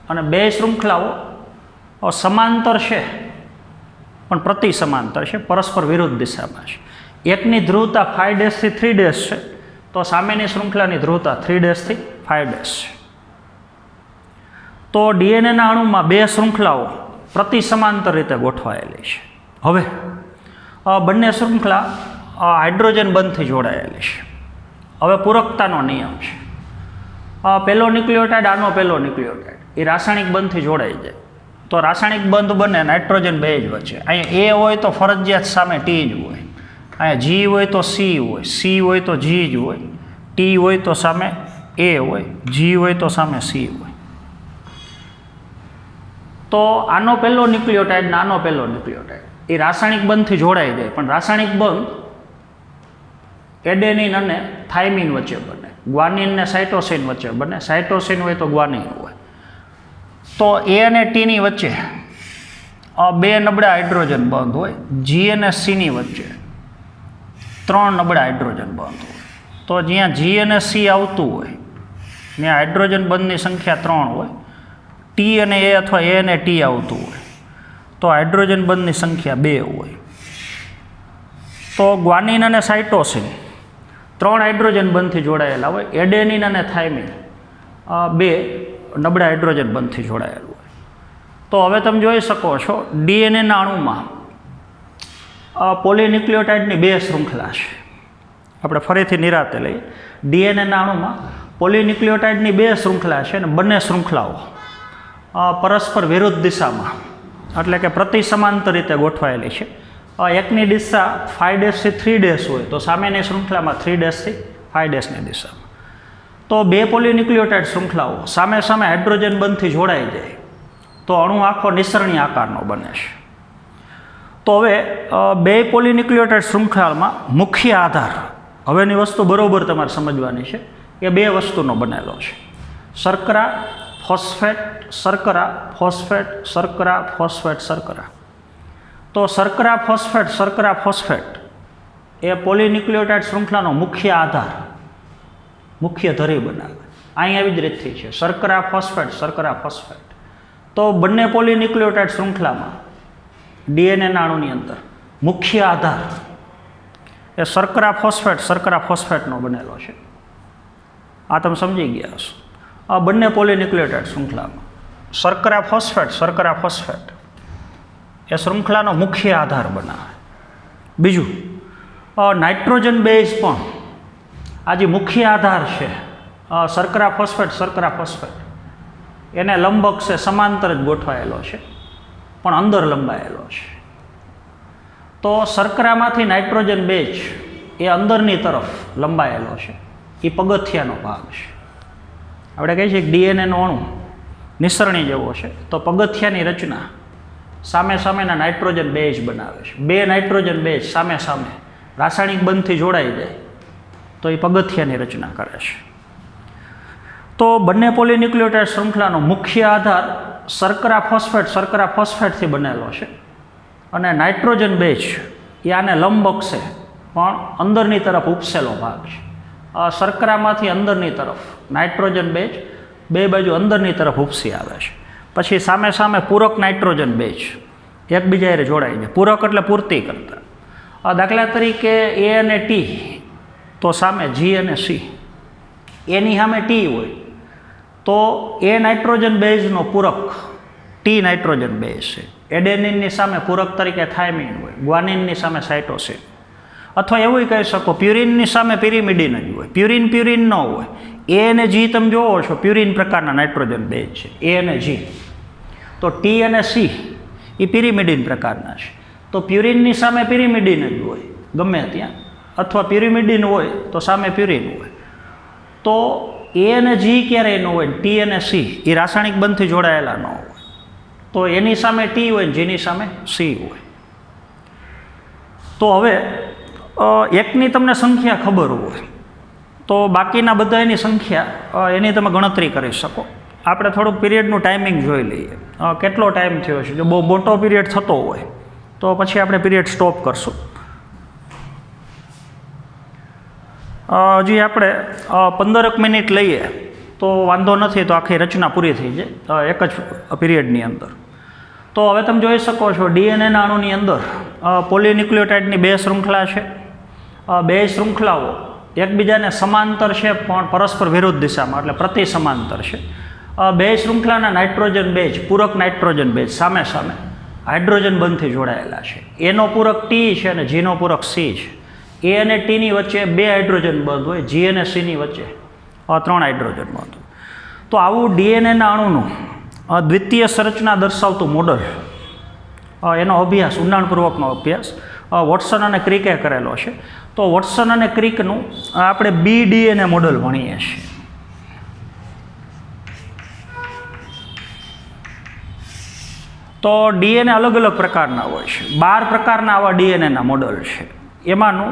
અને બે શૃંખલાઓ સમાંતર છે પણ પ્રતિ સમાંતર છે, પરસ્પર વિરુદ્ધ દિશામાં છે. એકની ધ્રુવતા 5' થી 3' છે, તો સામેની શૃંખલાની ધ્રુવતા 3' થી 5' છે. તો ડીએનએના અણુમાં બે શૃંખલાઓ પ્રતિ સમાંતર રીતે ગોઠવાયેલી છે. હવે બંને શૃંખલા હાઇડ્રોજન બંધથી જોડાયેલી છે. હવે પૂરકતાનો નિયમ છે. પહેલો ન્યુક્લિયોટાઇડ, આનો પહેલો ન્યુક્લિયોટાઇડ, એ રાસાયણિક બંધથી જોડાઈ જાય. તો રાસાયણિક બંધ બને નાઇટ્રોજન બેઝ વચ્ચે. અહીંયા A હોય તો ફરજિયાત સામે T જ હોય, અહીંયા G હોય તો C હોય, C હોય તો G જ હોય, T હોય તો સામે A હોય, G હોય તો સામે C હોય. તો આનો પહેલો ન્યુક્લિયોટાઇડ ને આનો પહેલો ન્યુક્લિયોટાઇડ એ રાસાયણિક બંધથી જોડાઈ જાય, પણ રાસાયણિક બંધ એડેનિન અને થાઇમિન વચ્ચે બને, ગ્વાનિન ને સાઇટોસિન વચ્ચે બને. સાઇટોસિન હોય તો ગ્વાનિન હોય. તો A અને T ની વચ્ચે બે નબળા હાઇડ્રોજન બંધ હોય, G અને C ની વચ્ચે ત્રણ નબળા હાઇડ્રોજન બંધ હોય. તો જ્યાં G અને C આવતું હોય ત્યાં હાઇડ્રોજન બંધની સંખ્યા 3 હોય, ટી અને એ અથવા એ અને ટી આવતું હોય તો હાઇડ્રોજન બંધની સંખ્યા 2 હોય. તો ગ્વાનિન અને સાઇટોસિન 3 હાઇડ્રોજન બંધથી જોડાયેલા હોય, એડેનિન અને થાઇમિન 2 નબળા હાઇડ્રોજન બંધથી જોડાયેલું હોય. તો હવે તમે જોઈ શકો છો ડીએનએના અણુમાં પોલીન્યુક્લિયોટાઇડની 2 શૃંખલા છે. આપણે ફરીથી નિરાતે લઈએ. ડીએનએના અણુમાં પોલીન્યુક્લિયોટાઇડની 2 શૃંખલા છે અને બંને શૃંખલાઓ પરસ્પર વિરુદ્ધ દિશામાં એટલે કે પ્રતિ સમાંતર રીતે ગોઠવાયેલી છે. એકની દિશા 5' થી 3' હોય તો સામેની શૃંખલામાં 3' થી 5'ની દિશામાં. તો 2 પોલીન્યુક્લિયોટાઇડ શૃંખલાઓ સામે સામે હાઇડ્રોજન બંધથી જોડાઈ જાય તો અણુ આખો નિસરણી આકારનો બને છે. તો હવે 2 પોલીન્યુક્લિયોટાઇડ શૃંખલામાં મુખ્ય આધાર, હવેની વસ્તુ બરાબર તમારે સમજવાની છે કે 2 વસ્તુનો બનેલો છે. શર્કરા ફોસ્ફેટ શર્કરા ફોસ્ફેટ શર્કરા ફોસ્ફેટ શર્કરા. તો શર્કરા ફોસ્ફેટ શર્કરા ફોસ્ફેટ એ પોલીન્યુક્લિયોટાઇડ શૃંખલાનો મુખ્ય આધાર, મુખ્ય ધરી બનાવે. અહીં આવી જ રીતથી છે શર્કરા ફોસ્ફેટ શર્કરા ફોસ્ફેટ. તો બંને પોલીન્યુક્લિયોટાઇડ શૃંખલામાં ડીએનએના અણુની અંદર મુખ્ય આધાર એ શર્કરા ફોસ્ફેટનો બનેલો છે. આ તમે સમજી ગયા હશો. આ બંને પોલીન્યુક્લિયોટાઇડ શૃંખલામાં શર્કરા ફોસ્ફેટ એ શૃંખલાનો મુખ્ય આધાર બનાવે. બીજું નાઇટ્રોજન બેઝ પણ આ જે મુખ્ય આધાર છે શર્કરા ફોસ્ફેટ એને લંબ અક્ષે સમાંતર જ ગોઠવાયેલો છે પણ અંદર લંબાયેલો છે. તો શર્કરામાંથી નાઇટ્રોજન બેઝ એ અંદરની તરફ લંબાયેલો છે, એ પગથિયાનો ભાગ છે. આપણે કહીએ છીએ કે ડીએનએનો અણુ નિસરણી જેવો છે તો પગથિયાની રચના સામે સામેના નાઇટ્રોજન બેઝ બનાવે છે. 2 નાઇટ્રોજન બેઝ સામે સામે રાસાયણિક બંધથી જોડાઈ જાય તો એ પગથિયાની રચના કરે છે. તો બંને પોલીન્યુક્લિયોટાઇડ શૃંખલાનો મુખ્ય આધાર શર્કરા ફોસ્ફેટથી બનેલો છે અને નાઇટ્રોજન બેઝ એ આને લંબ અક્ષે પણ અંદરની તરફ ઉપસેલો ભાગ છે. શર્કરામાંથી અંદરની તરફ નાઇટ્રોજન બેઝ 2 બાજુ અંદરની તરફ ઉપસી આવે છે. પછી સામે સામે પૂરક નાઇટ્રોજન બેઝ એકબીજા જોડાઈ જાય. પૂરક એટલે પૂર્તિ કરતા. દાખલા તરીકે એ અને ટી તો સામે જી અને સી, એની સામે ટી હોય તો એ નાઇટ્રોજન બેઝનો પૂરક ટી નાઇટ્રોજન બેઝ છે. એડેનિનની સામે પૂરક તરીકે થાઇમિન હોય, ગ્વાનિનની સામે સાઇટોસિન. અથવા એવું કહી શકો પ્યુરિનની સામે પિરિમિડિન જ હોય, પ્યુરિન ન હોય. એ અને જી તમે જોવો છો પ્યુરિન પ્રકારના નાઇટ્રોજન બેઝ છે, એ અને જી. તો ટી અને સી એ પિરિમિડિન પ્રકારના છે. તો પ્યુરિનની સામે પિરિમિડિન જ હોય ગમે ત્યાં, અથવા પિરિમિડિન હોય તો સામે પ્યુરિન હોય. તો એ અને જી ક્યારેય ન હોય, ટી અને સી એ રાસાયણિક બંધથી જોડાયેલા ન હોય. તો એની સામે ટી હોય, જીની સામે સી હોય. તો હવે એકની તમને સંખ્યા ખબર હોય તો બાકીના બધા એની સંખ્યા એની તમે ગણતરી કરી શકો. આપણે થોડુંક પિરિયડનું ટાઈમિંગ જોઈ લઈએ, કેટલો ટાઈમ થયો છે. જો બહુ મોટો પિરિયડ થતો હોય તો પછી આપણે પિરિયડ સ્ટોપ કરશું. હજી આપણે 15 મિનિટ લઈએ તો વાંધો નથી, તો આખી રચના પૂરી થઈ જાય એક જ પિરિયડની અંદર. તો હવે તમે જોઈ શકો છો ડીએનએના અણુની અંદર પોલીન્યુક્લિયોટાઇડની 2 શૃંખલા છે. 2 શૃંખલાઓ એકબીજાને સમાંતર છે પણ પરસ્પર વિરુદ્ધ દિશામાં એટલે પ્રતિ સમાંતર છે. 2 શૃંખલાના નાઇટ્રોજન બેઝ પૂરક નાઇટ્રોજન બેઝ સામે સામે હાઇડ્રોજન બંધથી જોડાયેલા છે. એનો પૂરક ટી છે અને જીનો પૂરક સી છે. એ અને ટીની વચ્ચે 2 હાઇડ્રોજન બંધ હોય, જી અને સીની વચ્ચે 3 હાઇડ્રોજન બંધ હોય. તો આવું ડીએનએના અણુનું દ્વિતીય સંરચના દર્શાવતું મોડલ, એનો અભ્યાસ ઊંડાણપૂર્વકનો અભ્યાસ વોટસન અને ક્રિકે કરેલો છે. તો વોટસન અને ક્રિકનું આપણે BDNA મોડલ ભણીએ છીએ. તો ડીએનએ અલગ અલગ પ્રકારના હોય છે. 12 પ્રકારના આવા ડીએનએના મોડલ છે. એમાંનું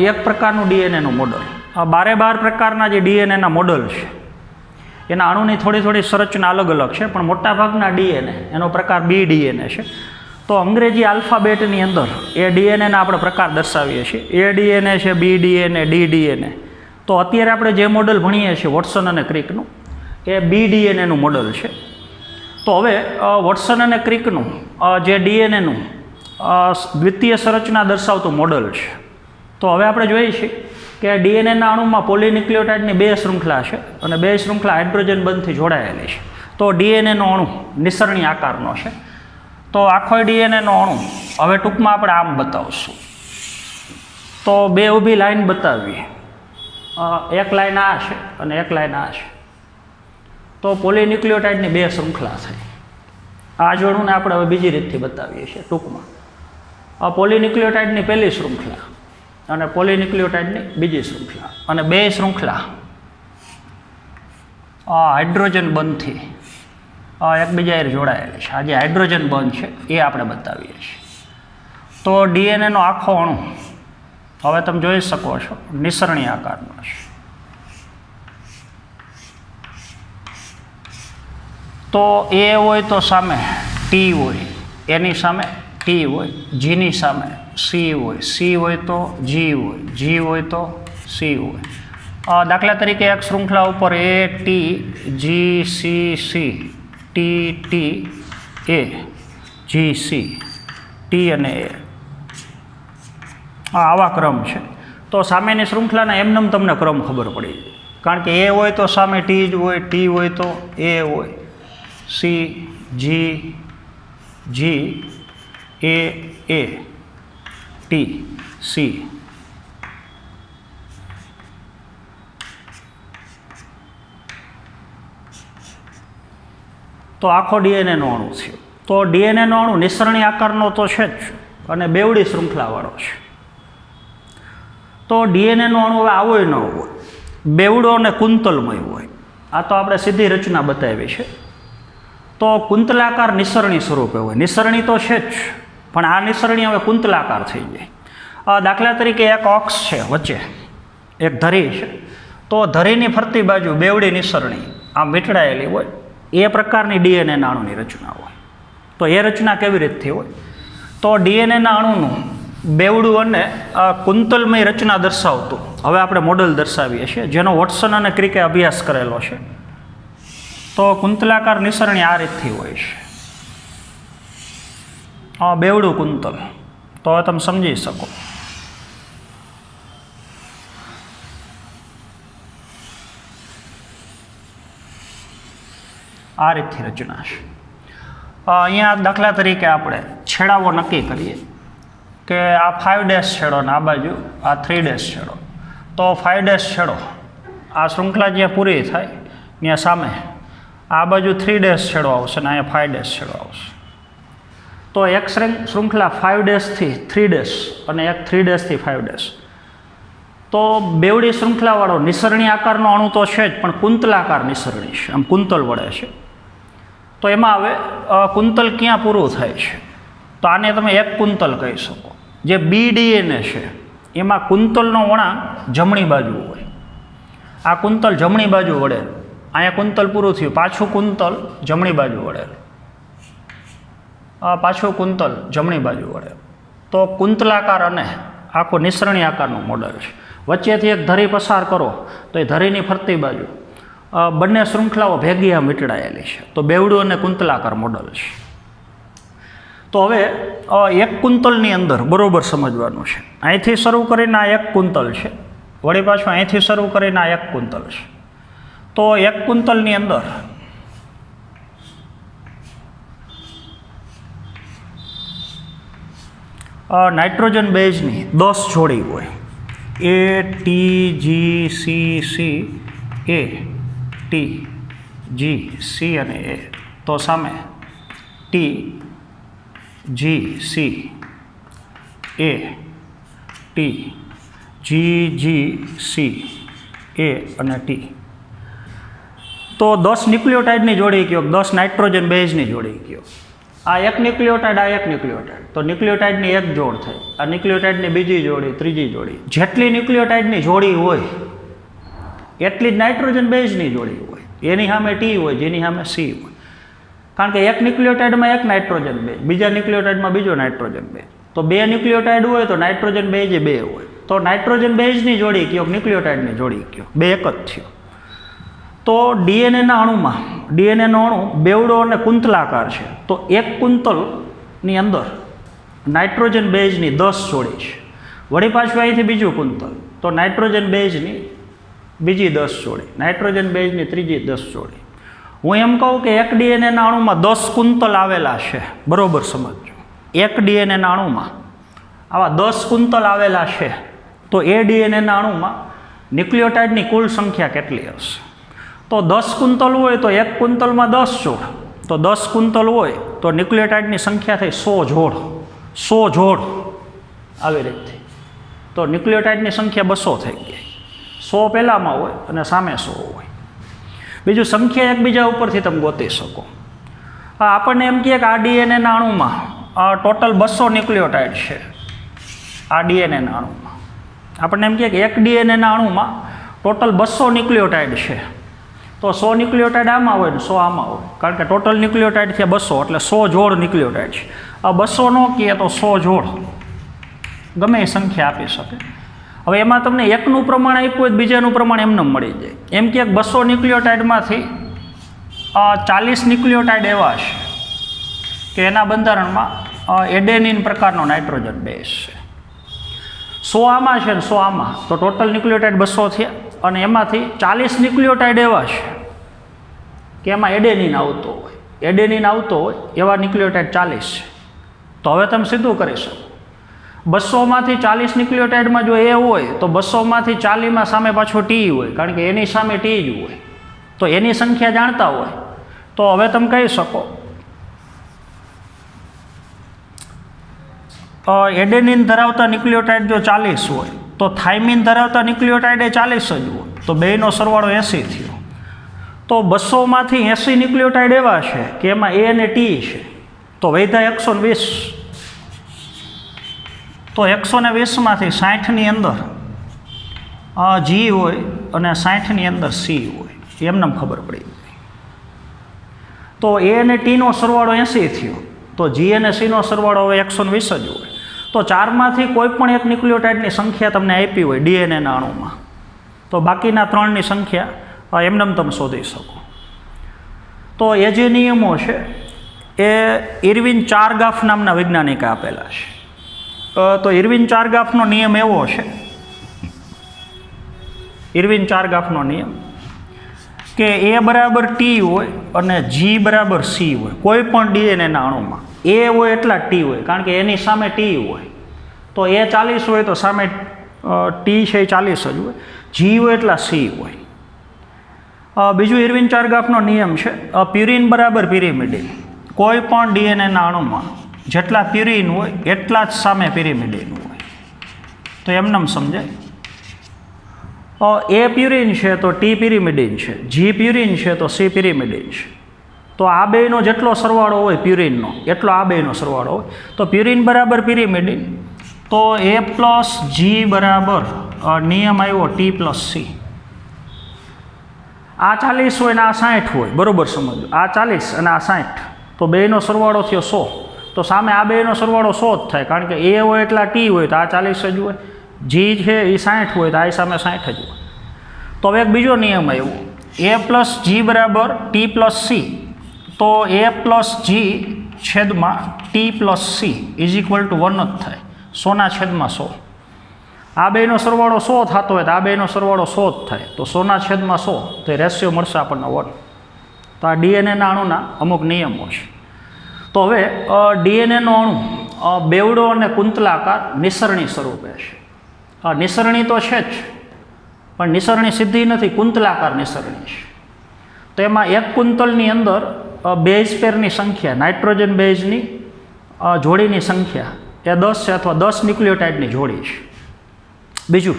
એક પ્રકારનું ડીએનએનું મોડલ. 12 પ્રકારના જે ડીએનએના મોડલ છે એના અણુની થોડી સંરચના અલગ અલગ છે, પણ મોટાભાગના ડીએનએ એનો પ્રકાર BDNA છે. તો અંગ્રેજી આલ્ફાબેટની અંદર એ ડીએનએના આપણે પ્રકાર દર્શાવીએ છીએ. ADNA છે, BDNA, DDNA. તો અત્યારે આપણે જે મોડલ ભણીએ છીએ વોટસન અને ક્રિકનું એ BDNAનું મોડલ છે. તો હવે વોટસન અને ક્રિકનું જે DNAનું દ્વિતીય સંરચના દર્શાવતું મોડલ છે. તો હવે આપણે જોઈએ છીએ કે DNAના અણુમાં પોલીન્યુક્લિયોટાઇડની 2 શૃંખલા છે અને 2 શૃંખલા હાઇડ્રોજન બંધથી જોડાયેલી છે. તો DNAનો અણુ નિસરણી આકારનો છે. તો આખો DNAનો અણુ હવે ટૂંકમાં આપણે આમ બતાવશું. તો 2 ઊભી લાઈન બતાવીએ. એક લાઈન આ છે અને એક લાઈન આ છે. તો પોલીન્યુક્લિયોટાઇડની 2 શૃંખલા થઈ. આ જોડુંને આપણે હવે બીજી રીતથી બતાવીએ છીએ ટૂંકમાં. આ પોલીન્યુક્લિયોટાઇડની પહેલી શૃંખલા અને પોલીન્યુક્લિયોટાઇડની બીજી શૃંખલા અને 2 શૃંખલા હાઇડ્રોજન બંધથી એકબીજા જોડાયેલી છે. આ જે હાઇડ્રોજન બંધ છે એ આપણે બતાવીએ છીએ. તો DNAનો આખો અણુ હવે તમે જોઈ શકો છો નિસરણી આકારનો છે. તો A હોય તો સામે T હોય, એની સામે T હોય, Gની સામે C હોય, C હોય તો G હોય, G હોય તો C હોય. દાખલા તરીકે એક શૃંખલા ઉપર A T G C C T T A G C T અને A આવા ક્રમ છે. તો સામેની શૃંખલાના એમનેમ તમને ક્રમ ખબર પડી જાય. કારણ કે A હોય તો સામે T જ હોય, T હોય તો A હોય, C G G A A T C. તો આખો DNAનો અણુ છે. તો DNAનો અણુ નિસરણી આકારનો તો છે જ અને બેવડી શૃંખલાવાળો છે. તો DNAનો અણુ હવે આવો ન હોય, બેવડો અને કુંતલમય હોય. આ તો આપણે સીધી રચના બતાવી છે. તો કુંતલાકાર નિસરણી સ્વરૂપે હોય. નિસરણી તો છે જ, પણ આ નિસરણી હવે કુંતલાકાર થઈ જાય. દાખલા તરીકે એક અક્ષ છે વચ્ચે, એક ધરી છે. તો ધરીની ફરતી બાજુ બેવડી નિસરણી આમ વીંટળાયેલી હોય. એ પ્રકારની DNAના અણુની રચના હોય. તો એ રચના કેવી રીતથી હોય? તો DNAના અણુનું બેવડું અને કુંતલમય રચના દર્શાવતું હવે આપણે મોડલ દર્શાવીએ છીએ, જેનો વોટસન અને ક્રિકે અભ્યાસ કરેલો છે. તો કુંતલાકાર નિસરણી આ રીતથી હોય છે. બેવડું કુંતલ. તો હવે તમે સમજી શકો. આ રીતથી રચના છે. અહીંયા દાખલા તરીકે આપણે છેડાઓ નક્કી કરીએ કે આ 5' છેડો ને આ બાજુ આ 3' છેડો. તો 5' છેડો આ શૃંખલા જ્યાં પૂરી થાય ત્યાં સામે આ બાજુ 3' છેડો આવશે ને અહીંયા 5' છેડો આવશે. તો એક શૃંખલા 5' થી 3' અને એક 3' થી 5'. તો બેવડી શૃંખલાવાળો નિસરણી આકારનો અણુ તો છે જ, પણ કુંતલાકાર નિસરણી છે, આમ કુંતલ વળે છે. તો એમાં હવે કુંતલ ક્યાં પૂરું થાય છે? તો આને તમે એક કુંતલ કહી શકો. જે BDNA છે એમાં કુંતલનો વળાંક જમણી બાજુ હોય. આ કુંતલ જમણી બાજુ વળે. અહીંયા કુંતલ પૂરું થયું, પાછું કુંતલ જમણી બાજુ વળે, પાછું કુંતલ જમણી બાજુ વળે. તો કુંતલાકાર અને આખો નિસરણી આકારનું મોડલ છે. વચ્ચેથી એક ધરી પસાર કરો તો એ ધરીની ફરતી બાજુ બંને શૃંખલાઓ ભેગી આમ વીંટળાયેલી છે. તો બેવડું અને કુંતલાકાર મોડલ છે. તો હવે એક કુંતલની અંદર બરાબર સમજવાનું છે. અહીંથી શરૂ કરીને આ એક કુંતલ છે, વળી પાછું અહીંથી શરૂ કરીને આ એક કુંતલ છે. તો એક કુંતલની અંદર નાઇટ્રોજન બેઝની 10 જોડી હોય. A T G C C A T G C અને A. તો સામે T G C A T G G C A અને T. તો 10 ન્યુક્લિયોટાઇડની જોડી કયો, 10 નાઇટ્રોજન બેઝની જોડી કયો. આ એક ન્યુક્લિયોટાઇડ, આ એક ન્યુક્લિયોટાઇડ. તો ન્યુક્લિયોટાઇડની એક જોડ થઈ, આ ન્યુક્લિયોટાઇડની બીજી જોડી, ત્રીજી જોડી. જેટલી ન્યુક્લિયોટાઇડની જોડી હોય એટલી જ નાઇટ્રોજન બેઝની જોડી હોય. એની સામે T હોય, જેની સામે C હોય. કારણ કે એક ન્યુક્લિયોટાઇડમાં એક નાઇટ્રોજન બેઝ, બીજા ન્યુક્લિયોટાઇડમાં બીજો નાઇટ્રોજન બેઝ. તો 2 ન્યુક્લિયોટાઇડ હોય તો નાઇટ્રોજન બેઝ એ 2 હોય. તો નાઇટ્રોજન બેઝની જોડી કયો, ન્યુક્લિયોટાઇડની જોડી કયો, બે એક જ થયો. તો ડીએનએના અણુમાં ડીએનએનો અણુ બેવડો અને કુંતલાકાર છે. તો એક કુંતલની અંદર નાઇટ્રોજન બેઝની 10 જોડી છે. વળી પાછું અહીંથી બીજું કુંતલ, તો નાઇટ્રોજન બેઝની બીજી 10 જોડી, નાઇટ્રોજન બેઝની ત્રીજી 10 જોડી. હું એમ કહું કે એક ડીએનએના અણુમાં 10 કુંતલ આવેલા છે. બરાબર સમજો, એક ડીએનએના અણુમાં આવા 10 કુંતલ આવેલા છે. તો એ ડીએનએના અણુમાં ન્યુક્લિયોટાઇડની કુલ સંખ્યા કેટલી હશે? તો 10 કુંતલ હોય તો એક કુંતલમાં 10 જોડ, તો 10 કુંતલ હોય તો ન્યુક્લિયોટાઇડની સંખ્યા થઈ 100 જોડ. 100 જોડ આવી રીતે. તો ન્યુક્લિયોટાઇડની સંખ્યા 200 થઈ ગઈ. 100 પહેલાંમાં હોય અને સામે 100 હોય. બીજું સંખ્યા એકબીજા ઉપરથી તમે ગોતી શકો. આપણને એમ કહે કે આ ડીએનએના અણુમાં ટોટલ 200 ન્યુક્લિયોટાઇડ છે. આ ડીએનએના અણુમાં આપણને એમ કહે કે એક ડીએનએના અણુમાં ટોટલ 200 ન્યુક્લિયોટાઇડ છે. તો 100 ન્યુક્લિયોટાઇડ આમાં હોય ને 100 આમાં હોય, કારણ કે ટોટલ ન્યુક્લિયોટાઇડ થયા 200, એટલે 100 જોડ ન્યુક્લિયોટાઇડ છે. આ 200 ન કહીએ તો 100 જોડ ગમે એ સંખ્યા આપી શકે. હવે એમાં તમને એકનું પ્રમાણ આપ્યું હોય બીજાનું પ્રમાણ એમને મળી જાય. એમ કે 200 ન્યુક્લિયોટાઇડમાંથી 40 ન્યુક્લિયોટાઇડ એવા છે કે એના બંધારણમાં એડેનિન પ્રકારનો નાઇટ્રોજન બેઝ છે. 100 આમાં છે ને 100 આમાં, તો ટોટલ ન્યુક્લિયોટાઇડ 200 થયા. અને એમાંથી 40 ન્યુક્લિયોટાઇડ એવા છે કે એમાં એડેનિન આવતો હોય. એડેનિન આવતો હોય એવા ન્યુક્લિયોટાઇડ 40 છે. તો હવે તમે સીધું કરી શકો, 200માંથી 40 ન્યુક્લિયોટાઇડમાં જો એ હોય તો 200માંથી 40માં સામે પાછો ટી હોય, કારણ કે એની સામે ટી જ હોય. તો એની સંખ્યા જાણતા હોય તો હવે તમે કહી શકો એડેનિન ધરાવતા ન્યુક્લિયોટાઇડ જો 40 હોય તો થાઇમિન ધરાવતા ન્યુક્લિયોટાઇડ એ 40 જ હોય. તો બેયનો સરવાળો 80 થયો. તો 200માંથી 80 ન્યુક્લિયોટાઇડ એવા છે કે એમાં એ અને ટી છે. તો વૈધા 120. તો 120માંથી 60ની અંદર જી હોય અને 60ની અંદર સી હોય, એમને ખબર પડી જાય. તો એ અને ટીનો સરવાળો 80 થયો. તો જી અને સીનો સરવાળો હવે 120 જ હોય. તો 4માંથી કોઈ પણ એક ન્યુક્લિયોટાઇડની સંખ્યા તમને આપી હોય ડીએનએના અણુમાં, તો બાકીના 3ની સંખ્યા એમને તમે શોધી શકો. તો એ જે નિયમો છે એ ઇરવિન ચારગાફ નામના વૈજ્ઞાનિકે આપેલા છે. તો ઇરવિન ચારગાફનો નિયમ એવો છે, ઇરવિન ચારગાફનો નિયમ કે એ બરાબર ટી હોય અને જી બરાબર સી હોય કોઈ પણ ડીએનએના અણુમાં. એ હોય એટલા ટી હોય, કારણ કે એની સામે ટી હોય. તો એ 40 હોય તો સામે ટી છે એ 40 જ હોય. જી હોય એટલા સી હોય. બીજું ઇરવિન ચારગાફનો નિયમ છે પ્યુરિન બરાબર પિરિમિડિન. કોઈ પણ ડીએનએના અણુમાં જેટલા પ્યુરિન હોય એટલા જ સામે પિરિમિડિન હોય. તો એમને સમજાય. એ પ્યુરિન છે તો ટી પિરિમિડિન છે, જી પ્યુરિન છે તો સી પિરિમિડિન છે. તો આ બેનો જેટલો સરવાળો હોય પ્યુરિનનો એટલો આ બેનો સરવાળો હોય. તો પ્યુરિન બરાબર પિરિમિડિન, તો એ પ્લસ જી બરાબર નિયમ આવ્યો ટી પ્લસ સી. આ 40 હોય ને આ 60 હોય, બરાબર સમજો. આ 40 અને આ 60, તો બેનો સરવાળો થયો 100. તો સામે આ બેનો સરવાળો 100 જ થાય, કારણ કે એ હોય એટલા ટી હોય તો આ 40 જ હોય, જી છે એ 60 હોય તો આ સામે 60 જ હોય. તો હવે એક બીજો નિયમ આવ્યો એ પ્લસ જી બરાબર ટી પ્લસ સી. તો એ પ્લસ જી છેદમાં T plus she is equal to 1 જ થાય, 100ના છેદમાં 100. આ બેનો સરવાળો 100 થતો હોય તો આ બેનો સરવાળો 100 જ થાય, તો 100ના છેદમાં 100, તો રેશિયો મળશે આપણને 1. તો આ ડીએનએના અણુના અમુક નિયમો છે. તો હવે ડીએનએનો અણુ બેવડો અને કુંતલાકાર નિસરણી સ્વરૂપે છે. નિસરણી તો છે જ, પણ નિસરણી સીધી નથી, કુંતલાકાર નિસરણી છે. તો એમાં એક કુંતલની અંદર બેઝ પેરની સંખ્યા, નાઇટ્રોજન બેઝની જોડીની સંખ્યા એ 10 છે, અથવા 10 ન્યુક્લિયોટાઇડની જોડી છે. બીજું,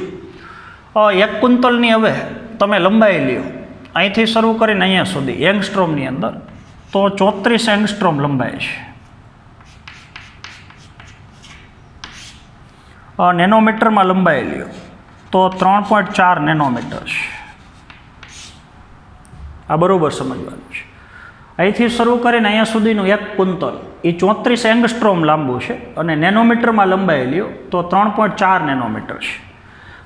એક કુંતલની હવે તમે લંબાઈ લ્યો અહીંથી શરૂ કરીને અહીંયા સુધી એંગસ્ટ્રોમની અંદર, તો 34 એંગસ્ટ્રોમ લંબાઈ છે. નેનોમીટરમાં લંબાઈ લ્યો તો 3.4 નેનોમીટર છે. આ બરાબર સમજવાનું છે. અહીંથી શરૂ કરીને અહીંયા સુધીનું એક કુંતલ એ 34 એંગસ્ટ્રોમ લાંબુ છે, અને નેનોમીટરમાં લંબાઈ લ્યો તો 3.4 નેનોમીટર છે.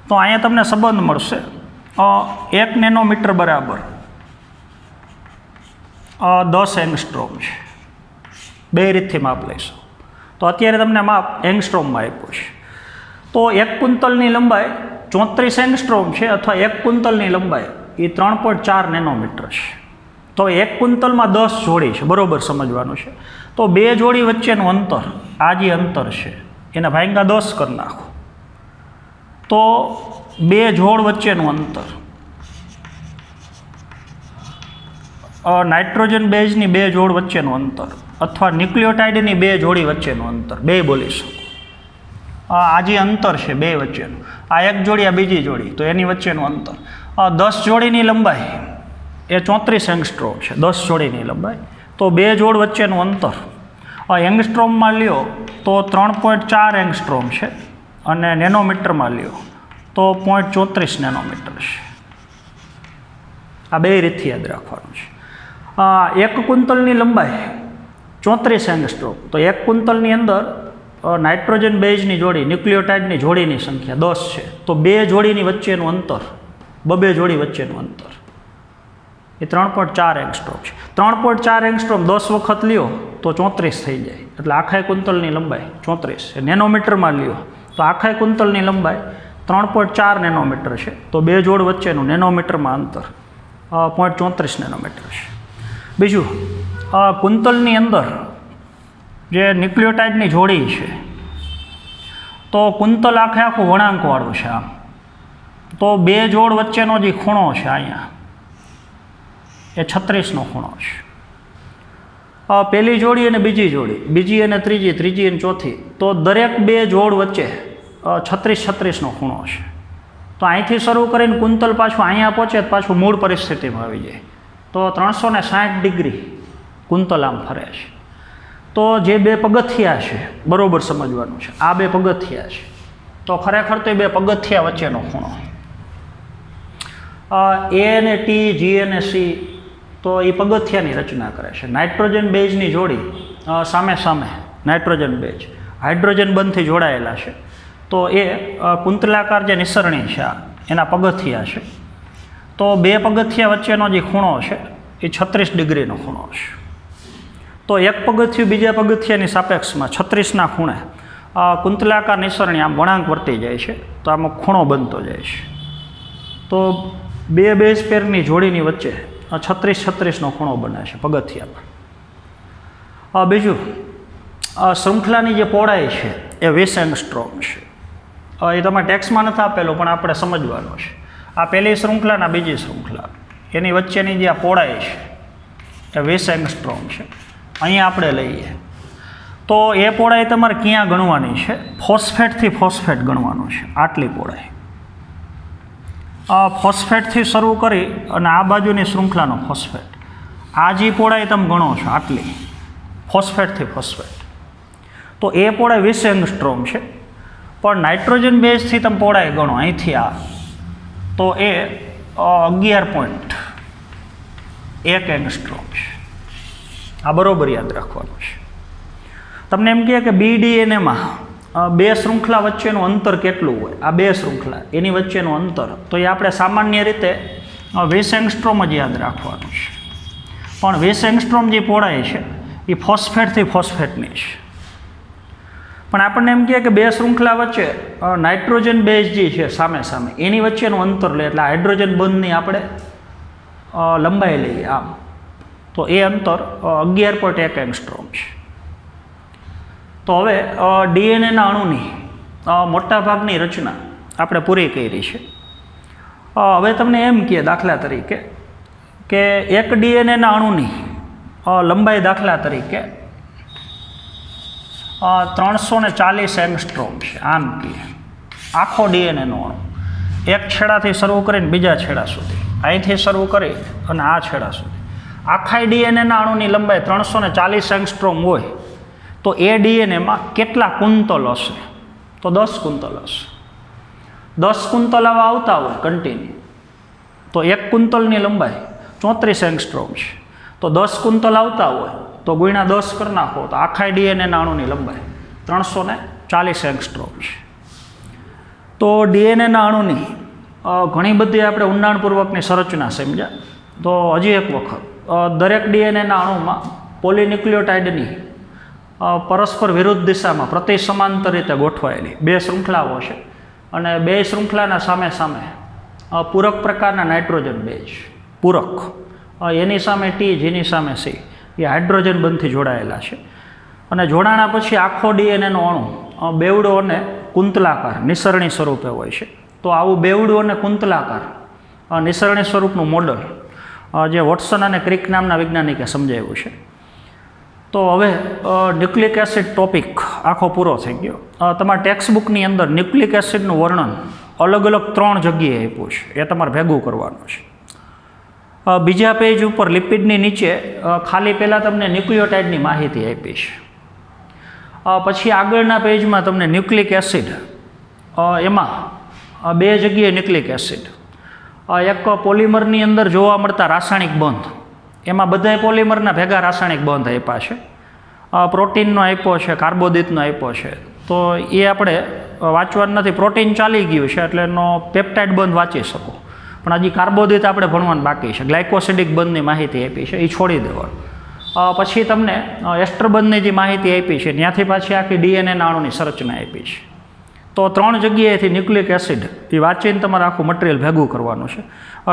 તો અહીંયા તમને સંબંધ મળશે 1 નેનોમીટર બરાબર 10 એંગસ્ટ્રોમ છે. બે રીતથી માપ લઈશું. તો અત્યારે તમને માપ એંગસ્ટ્રોમમાં આપ્યું છે. તો એક કુંતલની લંબાઈ 34 એંગસ્ટ્રોમ છે અથવા એક કુંતલની લંબાઈ એ 3.4 નેનોમીટર છે. તો એક કુંતલમાં 10 જોડી છે, બરાબર સમજવાનું છે. તો બે જોડી વચ્ચેનું અંતર, આ જે અંતર છે એને ભાગ્યા 10 કરી નાખો. તો બે જોડ વચ્ચેનું અંતર, નાઇટ્રોજન બેઝની બે જોડ વચ્ચેનું અંતર અથવા ન્યુક્લિયોટાઇડની બે જોડી વચ્ચેનું અંતર, બે બોલી શકો. આ જે અંતર છે બે વચ્ચેનું, આ એક જોડી, આ બીજી જોડી, તો એની વચ્ચેનું અંતર 10 જોડીની લંબાઈ એ 34 એંગસ્ટ્રોમ છે. 10 જોડીની લંબાઈ. તો બે જોડ વચ્ચેનું અંતર એંગસ્ટ્રોમમાં લ્યો તો 3.4 એંગસ્ટ્રોમ છે અને નેનોમીટરમાં લ્યો તો 0.34 નેનોમીટર છે. આ બે રીતથી યાદ રાખવાનું છે. એક કુંતલની લંબાઈ 34 એંગસ્ટ્રોમ. તો એક કુંતલની અંદર નાઇટ્રોજન બેઝની જોડી, ન્યુક્લિયોટાઇડની જોડીની સંખ્યા 10 છે. તો બે જોડીની વચ્ચેનું અંતર, બબે જોડી વચ્ચેનું અંતર એ 3.4 એંગસ્ટ્રોમ છે. 3.4 એંગસ્ટ્રોમ 10 વખત લ્યો તો 34 થઈ જાય. એટલે આખા કુંતલની લંબાઈ 34. નેનોમીટરમાં લ્યો તો આખા કુંતલની લંબાઈ 3.4 નેનોમીટર છે. તો બે જોડ વચ્ચેનું નેનોમીટરમાં અંતર 0.34 નેનોમીટર છે. બીજું, કુંતલની અંદર જે ન્યુક્લિયોટાઇડની જોડી છે તો કુંતલ આખું વળાંકવાળું છે આમ. તો બે જોડ વચ્ચેનો જે ખૂણો છે અહીંયા એ 36નો ખૂણો છે. પહેલી જોડી અને બીજી જોડી, બીજી અને ત્રીજી, ત્રીજી અને ચોથી, તો દરેક બે જોડ વચ્ચે 36-36નો ખૂણો છે. તો અહીંથી શરૂ કરીને કુંતલ પાછું અહીંયા પહોંચે પાછું મૂળ પરિસ્થિતિમાં આવી જાય. તો 360 ડિગ્રી કુંતલ આમ ફરે છે. તો જે બે પગથિયા છે, બરાબર સમજવાનું છે, આ બે પગથિયા છે. તો ખરેખર તો એ બે પગથિયા વચ્ચેનો ખૂણો એ અને ટી, જી અને સી, તો એ પગથિયાની રચના કરે છે. નાઇટ્રોજન બેઝની જોડી સામે સામે નાઇટ્રોજન બેઝ હાઇડ્રોજન બંધથી જોડાયેલા છે. તો એ કુંતલાકાર જે નિસરણી છે એના પગથિયા છે. તો બે પગથિયા વચ્ચેનો જે ખૂણો છે એ 36 ડિગ્રીનો ખૂણો છે. તો એક પગથિયું બીજા પગથિયાની સાપેક્ષમાં 36ના ખૂણે કુંતલાકાર નિસરણી આમ વળાંક વર્તી જાય છે. તો આમાં ખૂણો બનતો જાય છે. તો બે બેઝ પેરની જોડીની વચ્ચે 36-36નો ખૂણો બને છે પગથિયા પર. બીજું, શૃંખલાની જે પહોળાઈ છે એ 20 એંગસ્ટ્રોમ છે. એ તમે ટેક્સમાં નથી આપેલું પણ આપણે સમજવાનું છે. આ પહેલી શૃંખલાના બીજી શૃંખલા એની વચ્ચેની જે આ પહોળાઈ છે એ 20 એંગસ્ટ્રોમ છે. અહીંયા આપણે લઈએ તો એ પહોળાઈ તમારે ક્યાં ગણવાની છે? ફોસ્ફેટથી ફોસ્ફેટ ગણવાનું છે. આટલી પહોળાઈ ફોસ્ફેટથી શરૂ કરી અને આ બાજુની શૃંખલાનો ફોસ્ફેટ, આ જે પહોળાઈ તમે ગણો છો આટલી ફોસ્ફેટથી ફોસ્ફેટ, તો એ પહોળાઈ 20 એંગસ્ટ્રોમ છે. પણ નાઇટ્રોજન બેઝથી તમે પહોળાઈ ગણો અહીંથી આ, તો એ 11.1 એંગસ્ટ્રોમ છે. આ બરાબર યાદ રાખવાનું છે. તમને એમ કહે કે BDNAમાં બે શૃંખલા વચ્ચેનું અંતર કેટલું હોય, આ બે શૃંખલા એની વચ્ચેનું અંતર, તો એ આપણે સામાન્ય રીતે 20 એંગસ્ટ્રોમ જ યાદ રાખવાનું છે. પણ 20 એંગસ્ટ્રોમ જે પહોળાઈ છે એ ફોસ્ફેટથી ફોસ્ફેટની છે. પણ આપણને એમ કહે કે બે શૃંખલા વચ્ચે નાઇટ્રોજન બેઝ જે છે સામે સામે એની વચ્ચેનું અંતર લે, એટલે હાઇડ્રોજન બંધની આપણે લંબાઈ લઈએ આમ, તો એ અંતર 11.1 એંગસ્ટ્રોમ છે. તો હવે ડીએનએના અણુની મોટાભાગની રચના આપણે પૂરી કરી છે. હવે તમને એમ કહે દાખલા તરીકે કે એક ડીએનએના અણુની લંબાઈ દાખલા તરીકે 340 એંગસ્ટ્રોમ છે. આમ કહે આખો ડીએનએનો અણુ એક છેડાથી શરૂ કરીને બીજા છેડા સુધી, અહીંથી શરૂ કરી અને આ છેડા સુધી, આખા ડીએનએના અણુની લંબાઈ 340 એંગસ્ટ્રોમ હોય તો એ ડીએનએમાં કેટલા કુંતલ હશે? તો 10 કુંતલ હશે. 10 કુંતલ આવા આવતા હોય કન્ટિન્યુ, તો એક કુંતલની લંબાઈ 34 એંગસ્ટ્રોમ છે. તો 10 કુંતલ આવતા હોય તો ગુણ્યા 10 કરી નાખો તો આખા ડીએનએના અણુની લંબાઈ 340 એંગસ્ટ્રોમ છે. તો ડીએનએના અણુની ઘણી બધી આપણે ઊંડાણપૂર્વકની સંરચના સમજ્યા. તો હજી એક વખત દરેક ડીએનએના અણુમાં પોલીન્યુક્લિયોટાઇડની પરસ્પર વિરુદ્ધ દિશામાં પ્રતિ સમાંતર રીતે ગોઠવાયેલી 2 શૃંખલાઓ છે અને 2 શૃંખલાના સામે સામે પૂરક પ્રકારના નાઇટ્રોજન બેઝ પૂરક એની સામે ટી જેની સામે સી એ હાઇડ્રોજન બંધથી જોડાયેલા છે અને જોડાણા પછી આખો ડીએનએનો અણુ બેવડો અને કુંતલાકાર નિસરણી સ્વરૂપે હોય છે. તો આવું બેવડું અને કુંતલાકાર નિસરણી સ્વરૂપનું મોડલ જે વોટસન અને ક્રિક નામના વૈજ્ઞાનિકે સમજાવ્યું છે. તો હવે ન્યુક્લિક એસિડ ટોપિક આખો પૂરો થઈ ગયો. તમારા ટેક્સ્ટ બુકની અંદર ન્યુક્લિક એસિડનું વર્ણન અલગ અલગ 3 જગ્યાએ આપ્યું છે, એ તમારે ભેગું કરવાનું છે. બીજા પેજ ઉપર લિપિડની નીચે ખાલી પહેલાં તમને ન્યુક્લિયોટાઇડની માહિતી આપી છે. પછી આગળના પેજમાં તમને ન્યુક્લિક એસિડ એમાં 2 જગ્યાએ ન્યુક્લિક એસિડ, એક પોલિમરની અંદર જોવા મળતા રાસાયણિક બંધ, એમાં બધાય પોલિમરના ભેગા રાસાયણિક બંધ આપ્યા છે. પ્રોટીનનો આપ્યો છે, કાર્બોદિતનો આપ્યો છે, તો એ આપણે વાંચવાનું નથી. પ્રોટીન ચાલી ગયું છે એટલે એનો પેપ્ટાઇડ બંધ વાંચી શકો, પણ હજી કાર્બોદિત આપણે ભણવાનું બાકી છે. ગ્લાયકોસિડિક બંધની માહિતી આપી છે, એ છોડી દેવાનું. પછી તમને એસ્ટર બંધની જે માહિતી આપી છે ત્યાંથી પાછી આખી ડીએનએના અણુની સંરચના આપી છે. તો 3 જગ્યાએથી ન્યુક્લિક એસિડ એ વાંચીને તમારે આખું મટીરિયલ ભેગું કરવાનું છે.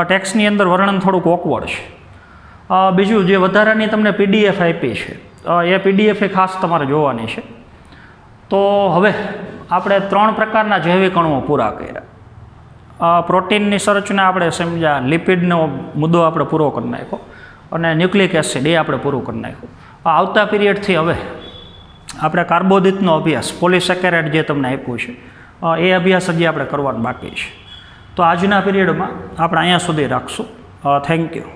ટેક્સ્ટની અંદર વર્ણન થોડુંક ઓકવર્ડ છે. બીજું જે વધારાની તમને પીડીએફ આપી છે એ પીડીએફ એ ખાસ તમારે જોવાની છે. તો હવે આપણે 3 પ્રકારના જૈવિક અણુઓ પૂરા કર્યા. પ્રોટીનની સંરચના આપણે સમજ્યા, લિપિડનો મુદ્દો આપણે પૂરો કરી નાખ્યો અને ન્યુક્લિક એસિડ એ આપણે પૂરું કરી નાખ્યું. આવતા પીરિયડથી હવે આપણે કાર્બોદિતનો અભ્યાસ, પોલિસેકેરાઇડ જે તમને આપ્યું છે એ અભ્યાસ હજી આપણે કરવાનો બાકી છે. તો આજના પીરિયડમાં આપણે અહીંયા સુધી રાખશું. Thank you.